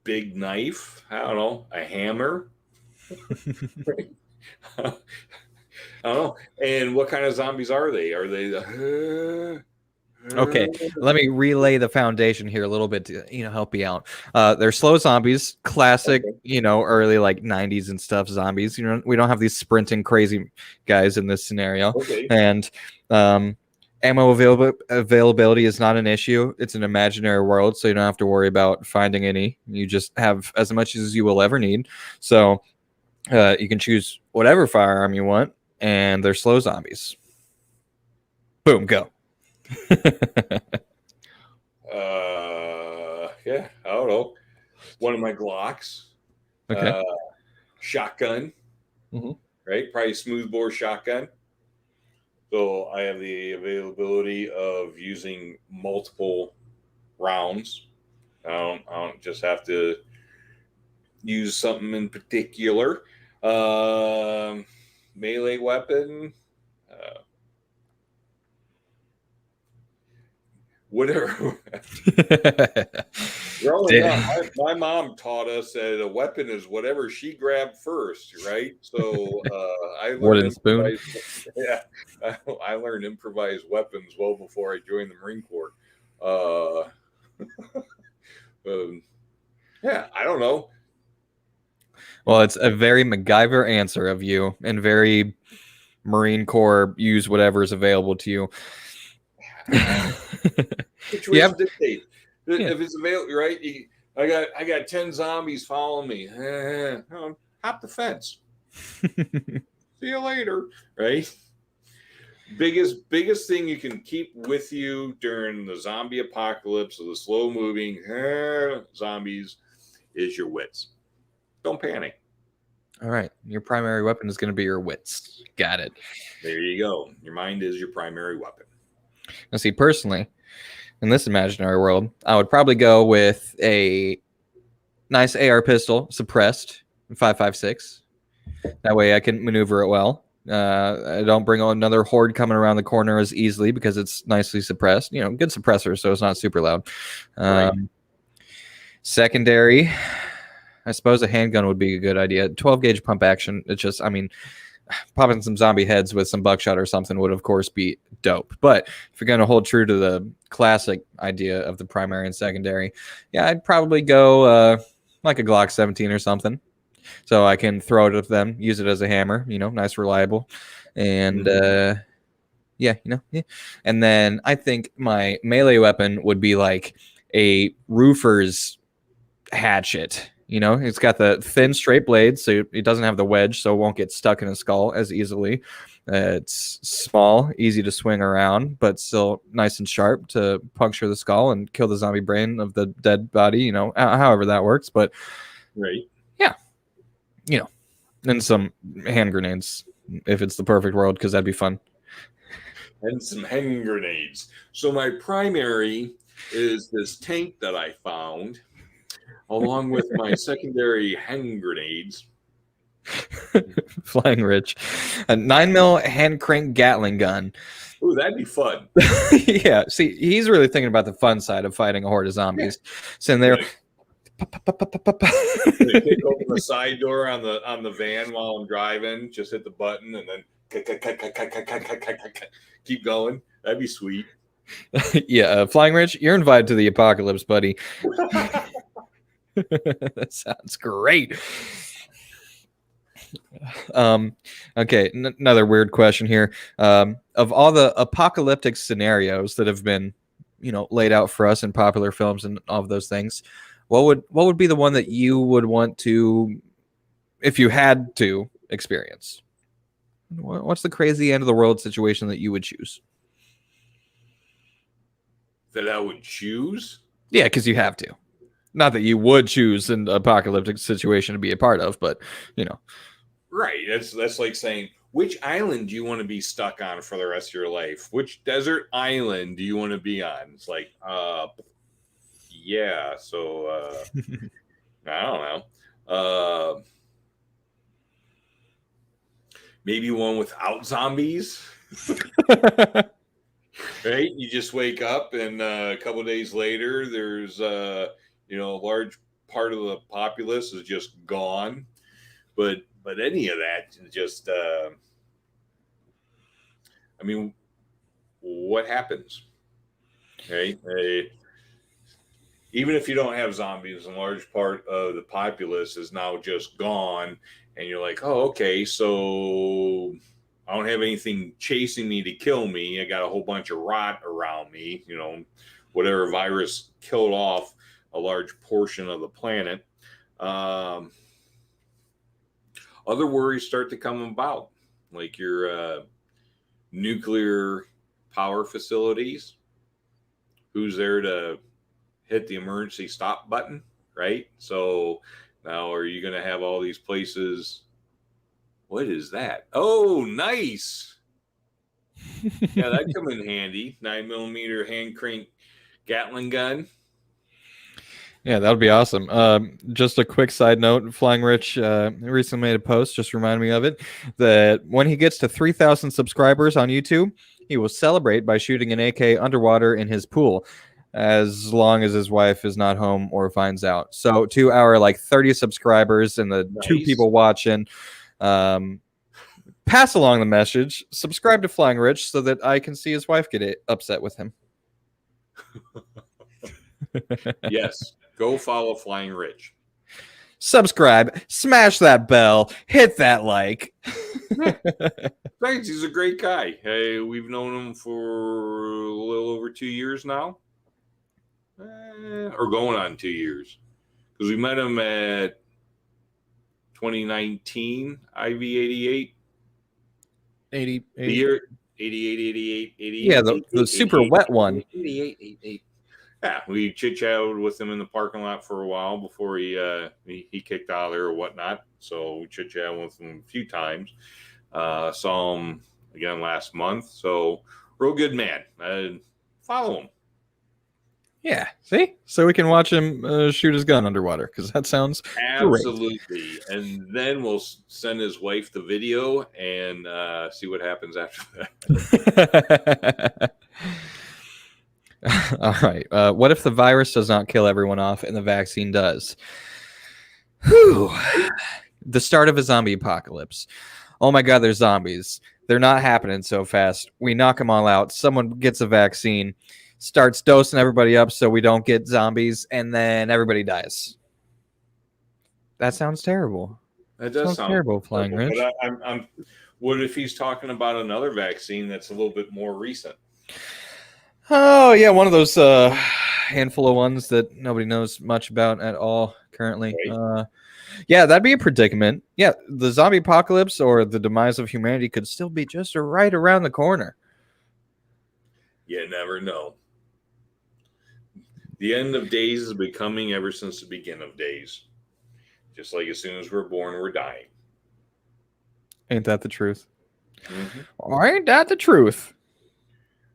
big knife. I don't know, a hammer. Right? I don't know. And what kind of zombies are they? Are they the Okay, let me relay the foundation here a little bit to help you out. They're slow zombies, classic, Okay. Early like 90s and stuff zombies. We don't have these sprinting crazy guys in this scenario. Okay. And ammo availability is not an issue. It's an imaginary world, so you don't have to worry about finding any. You just have as much as you will ever need. So you can choose whatever firearm you want, and they're slow zombies. Boom, go. Yeah, I don't know. One of my Glocks. Okay. Shotgun. Mm-hmm. Right? Probably smoothbore shotgun. So I have the availability of using multiple rounds. I don't just have to use something in particular. Melee weapon. Whatever. Growing up, my mom taught us that a weapon is whatever she grabbed first, right? So I learned wooden spoon. Yeah, I learned improvised weapons well before I joined the Marine Corps. Yeah, I don't know. Well, it's a very MacGyver answer of you, and very Marine Corps. Use whatever is available to you. Situation dictate. If it's available, right? I got 10 zombies following me. Hop the fence. See you later, right? Biggest thing you can keep with you during the zombie apocalypse or the slow moving zombies is your wits. Don't panic. All right, your primary weapon is going to be your wits. Got it. There you go. Your mind is your primary weapon. Now, see, personally, in this imaginary world, I would probably go with a nice AR pistol, suppressed, 5.56. That way I can maneuver it well. I don't bring another horde coming around the corner as easily because it's nicely suppressed. Good suppressor, so it's not super loud. Right. Secondary, I suppose a handgun would be a good idea. 12 gauge pump action. It's just, popping some zombie heads with some buckshot or something would, of course, be dope. But if you're going to hold true to the classic idea of the primary and secondary, yeah, I'd probably go like a Glock 17 or something. So I can throw it at them, use it as a hammer, nice, reliable. And yeah. And then I think my melee weapon would be like a roofer's hatchet. It's got the thin straight blade, so it doesn't have the wedge, so it won't get stuck in a skull as easily. It's small, easy to swing around, but still nice and sharp to puncture the skull and kill the zombie brain of the dead body, however that works. But right. Yeah. And some hand grenades if it's the perfect world, because that'd be fun. And some hand grenades. So my primary is this tank that I found, along with my secondary hand grenades. Flying Rich. A 9mm hand crank Gatling gun. Ooh, that'd be fun. Yeah. See, he's really thinking about the fun side of fighting a horde of zombies. Sitting there. They kick open the side door on the van while I'm driving. Just hit the button and then keep going. That'd be sweet. Yeah, Flying Rich, you're invited to the apocalypse, buddy. That sounds great. Okay, another weird question here. Of all the apocalyptic scenarios that have been, laid out for us in popular films and all of those things, what would be the one that you would want to, if you had to, experience? What's the crazy end of the world situation that you would choose? That I would choose? Yeah, because you have to. Not that you would choose an apocalyptic situation to be a part of, but Right. That's like saying, which island do you want to be stuck on for the rest of your life? Which desert island do you want to be on? It's like, yeah. So I don't know. Maybe one without zombies. Right? You just wake up, and a couple of days later, there's a large part of the populace is just gone. But any of that just, I mean, what happens? Right? Even if you don't have zombies, a large part of the populace is now just gone, and you're like, oh, okay, so I don't have anything chasing me to kill me. I got a whole bunch of rot around me. Whatever virus killed off a large portion of the planet. Other worries start to come about, like your nuclear power facilities. Who's there to hit the emergency stop button, right? So now are you going to have all these places? What is that? Oh, nice. Yeah, that'd come in handy. 9mm hand crank Gatling gun. Yeah, that would be awesome. Just a quick side note, Flying Rich recently made a post, just remind me of it, that when he gets to 3,000 subscribers on YouTube, he will celebrate by shooting an AK underwater in his pool, as long as his wife is not home or finds out. So to our 30 subscribers and the Nice. 2 people watching, pass along the message, subscribe to Flying Rich so that I can see his wife get upset with him. Yes. Go follow Flying Rich. Subscribe, smash that bell, hit that like. Thanks. He's a great guy. Hey, we've known him for a little over 2 years now. Or going on 2 years. Because we met him at 2019 IV88. 80. The year 88, 88, 88. Yeah, the super wet one. 88, 88. Yeah, we chit-chatted with him in the parking lot for a while before he kicked out of there or whatnot. So we chit-chatted with him a few times. Saw him again last month. So real good man. Follow him. Yeah, see? So we can watch him shoot his gun underwater, because that sounds absolutely great. And then we'll send his wife the video and see what happens after that. All right. What if the virus does not kill everyone off and the vaccine does? Whew. The start of a zombie apocalypse. Oh my God, there's zombies. They're not happening so fast. We knock them all out. Someone gets a vaccine, starts dosing everybody up so we don't get zombies, and then everybody dies. That sounds terrible. That does sound terrible, Flying Rich. But I'm what if he's talking about another vaccine that's a little bit more recent? Oh, yeah, one of those handful of ones that nobody knows much about at all currently. Right. Yeah, that'd be a predicament. Yeah, the zombie apocalypse or the demise of humanity could still be just right around the corner. You never know. The end of days is becoming ever since the beginning of days. Just like as soon as we're born, we're dying. Ain't that the truth? Mm-hmm. Or ain't that the truth?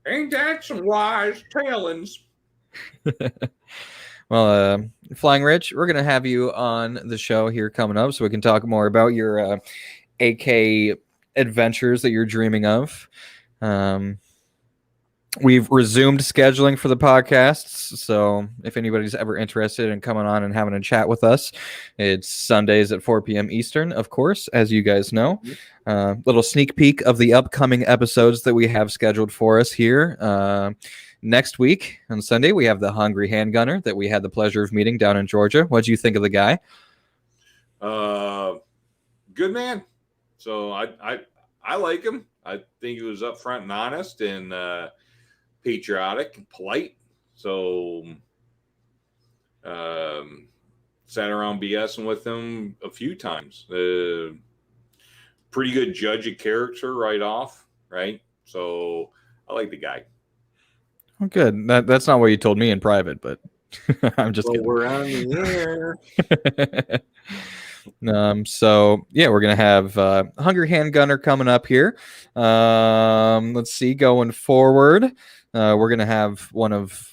Ain't that some wise tellings? Well, Flying Rich, we're going to have you on the show here coming up so we can talk more about your AK adventures that you're dreaming of. We've resumed scheduling for the podcasts, so if anybody's ever interested in coming on and having a chat with us, it's Sundays at 4 p.m. Eastern, of course, as you guys know. Little sneak peek of the upcoming episodes that we have scheduled for us here. Next week on Sunday, we have the Hungry Handgunner that we had the pleasure of meeting down in Georgia. What do you think of the guy? Good man. So I like him. I think he was upfront and honest and patriotic and polite. So sat around BSing with him a few times. Pretty good judge of character right off, right? So I like the guy. Oh, good. That's not what you told me in private, but I'm just kidding. We're on the air. So yeah, we're gonna have Hungry Handgunner coming up here. Let's see, going forward, we're gonna have one of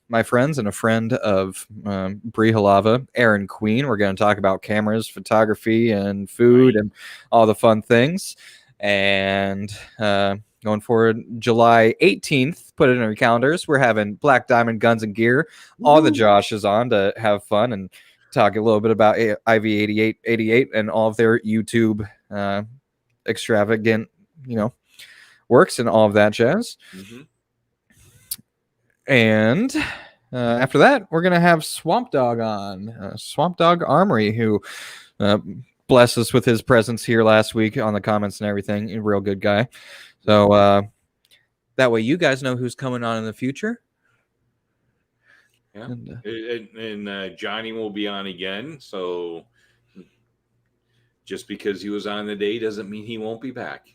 my friends and a friend of Bree Halava, Aaron Queen. We're gonna talk about cameras, photography, and food, and all the fun things. And going forward, July 18th, put it in your calendars. We're having Black Diamond Guns and Gear. All the Josh is on to have fun and talk a little bit about IV8888 and all of their YouTube extravagant, works and all of that jazz. Mm-hmm. And after that, we're going to have Swamp Dog on, Swamp Dog Armory, who blessed us with his presence here last week on the comments and everything. A real good guy. So that way you guys know who's coming on in the future. Yeah, and Johnny will be on again. So just because he was on the day doesn't mean he won't be back.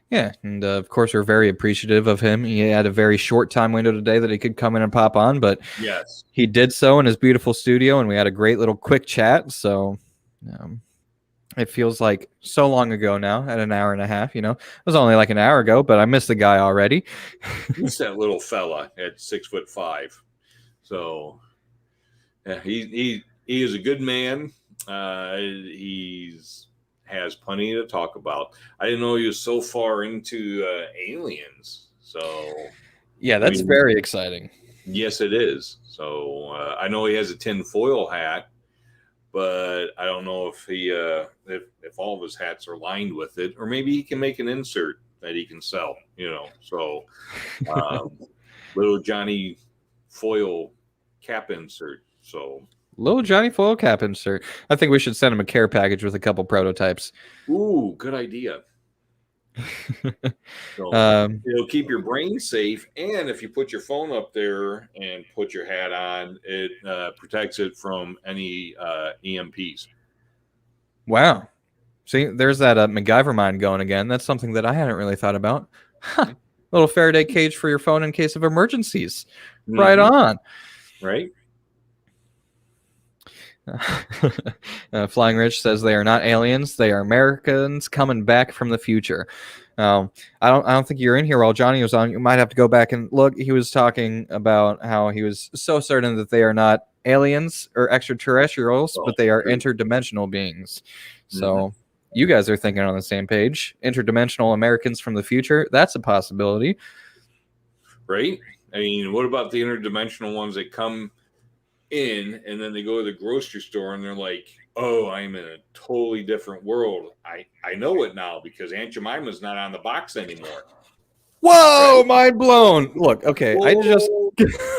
Yeah, and of course we're very appreciative of him. He had a very short time window today that he could come in and pop on, but yes, he did so in his beautiful studio, and we had a great little quick chat. So it feels like so long ago now, at an hour and a half. It was only like an hour ago, but I missed the guy already. Who's that little fella at 6'5"? So yeah, he is a good man. He's has plenty to talk about. I didn't know he was so far into aliens. So yeah, that's very exciting. Yes, it is. So I know he has a tinfoil hat, but I don't know if he if all of his hats are lined with it, or maybe he can make an insert that he can sell. So little Johnny foil cap insert. So little Johnny foil cap insert. I think we should send him a care package with a couple prototypes. Ooh, good idea. So, it'll keep your brain safe, and if you put your phone up there and put your hat on, it protects it from any EMPs. Wow. See, there's that MacGyver mind going again. That's something that I hadn't really thought about. Huh. Little Faraday cage for your phone in case of emergencies. Mm-hmm. Right on. Right. Flying Rich says they are not aliens; they are Americans coming back from the future. I don't think you're in here while Johnny was on. You might have to go back and look. He was talking about how he was so certain that they are not aliens or extraterrestrials, but they are interdimensional beings. So you guys are thinking on the same page. Interdimensional Americans from the future. That's a possibility, right? I mean, what about the interdimensional ones that come in and then they go to the grocery store and they're like, oh, I'm in a totally different world. I know it now because Aunt Jemima's not on the box anymore. Whoa, mind blown. Look, okay, whoa.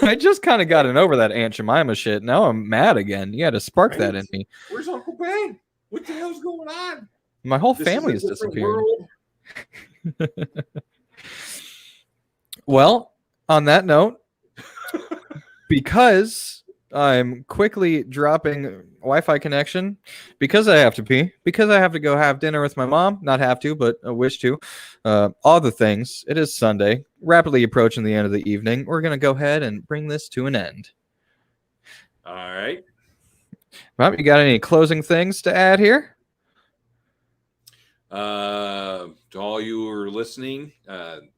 I just kind of gotten over that Aunt Jemima shit. Now I'm mad again. You had to spark that in me. Where's Uncle Ben? What the hell's going on? My whole family has disappeared. Well, on that note, because I'm quickly dropping Wi-Fi connection, because I have to pee, because I have to go have dinner with my mom, not have to, but I wish to, all the things. It is Sunday, rapidly approaching the end of the evening. We're going to go ahead and bring this to an end. All right. Rob, you got any closing things to add here? To all you who are listening,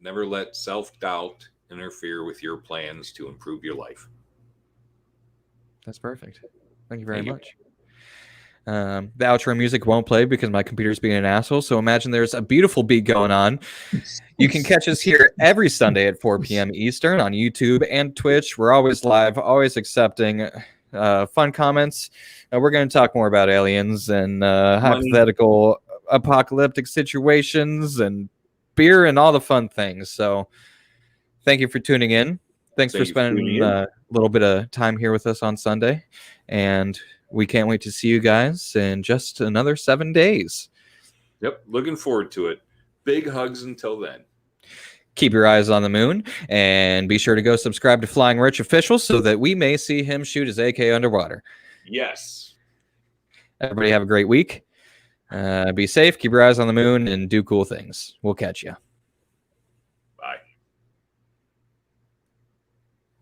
never let self-doubt interfere with your plans to improve your life. That's perfect. Thank you very much. The outro music won't play because my computer's being an asshole, so imagine there's a beautiful beat going on. You can catch us here every Sunday at 4 p.m. Eastern on YouTube and Twitch. We're always live, always accepting fun comments. We're going to talk more about aliens and hypothetical apocalyptic situations and beer and all the fun things. So thank you for tuning in. Thanks for Thank you for tuning spending in. a little bit of time here with us on Sunday. And we can't wait to see you guys in just another 7 days. Yep, looking forward to it. Big hugs until then. Keep your eyes on the moon, and be sure to go subscribe to Flying Rich Official so that we may see him shoot his AK underwater. Yes. Everybody have a great week. Be safe, keep your eyes on the moon, and do cool things. We'll catch you.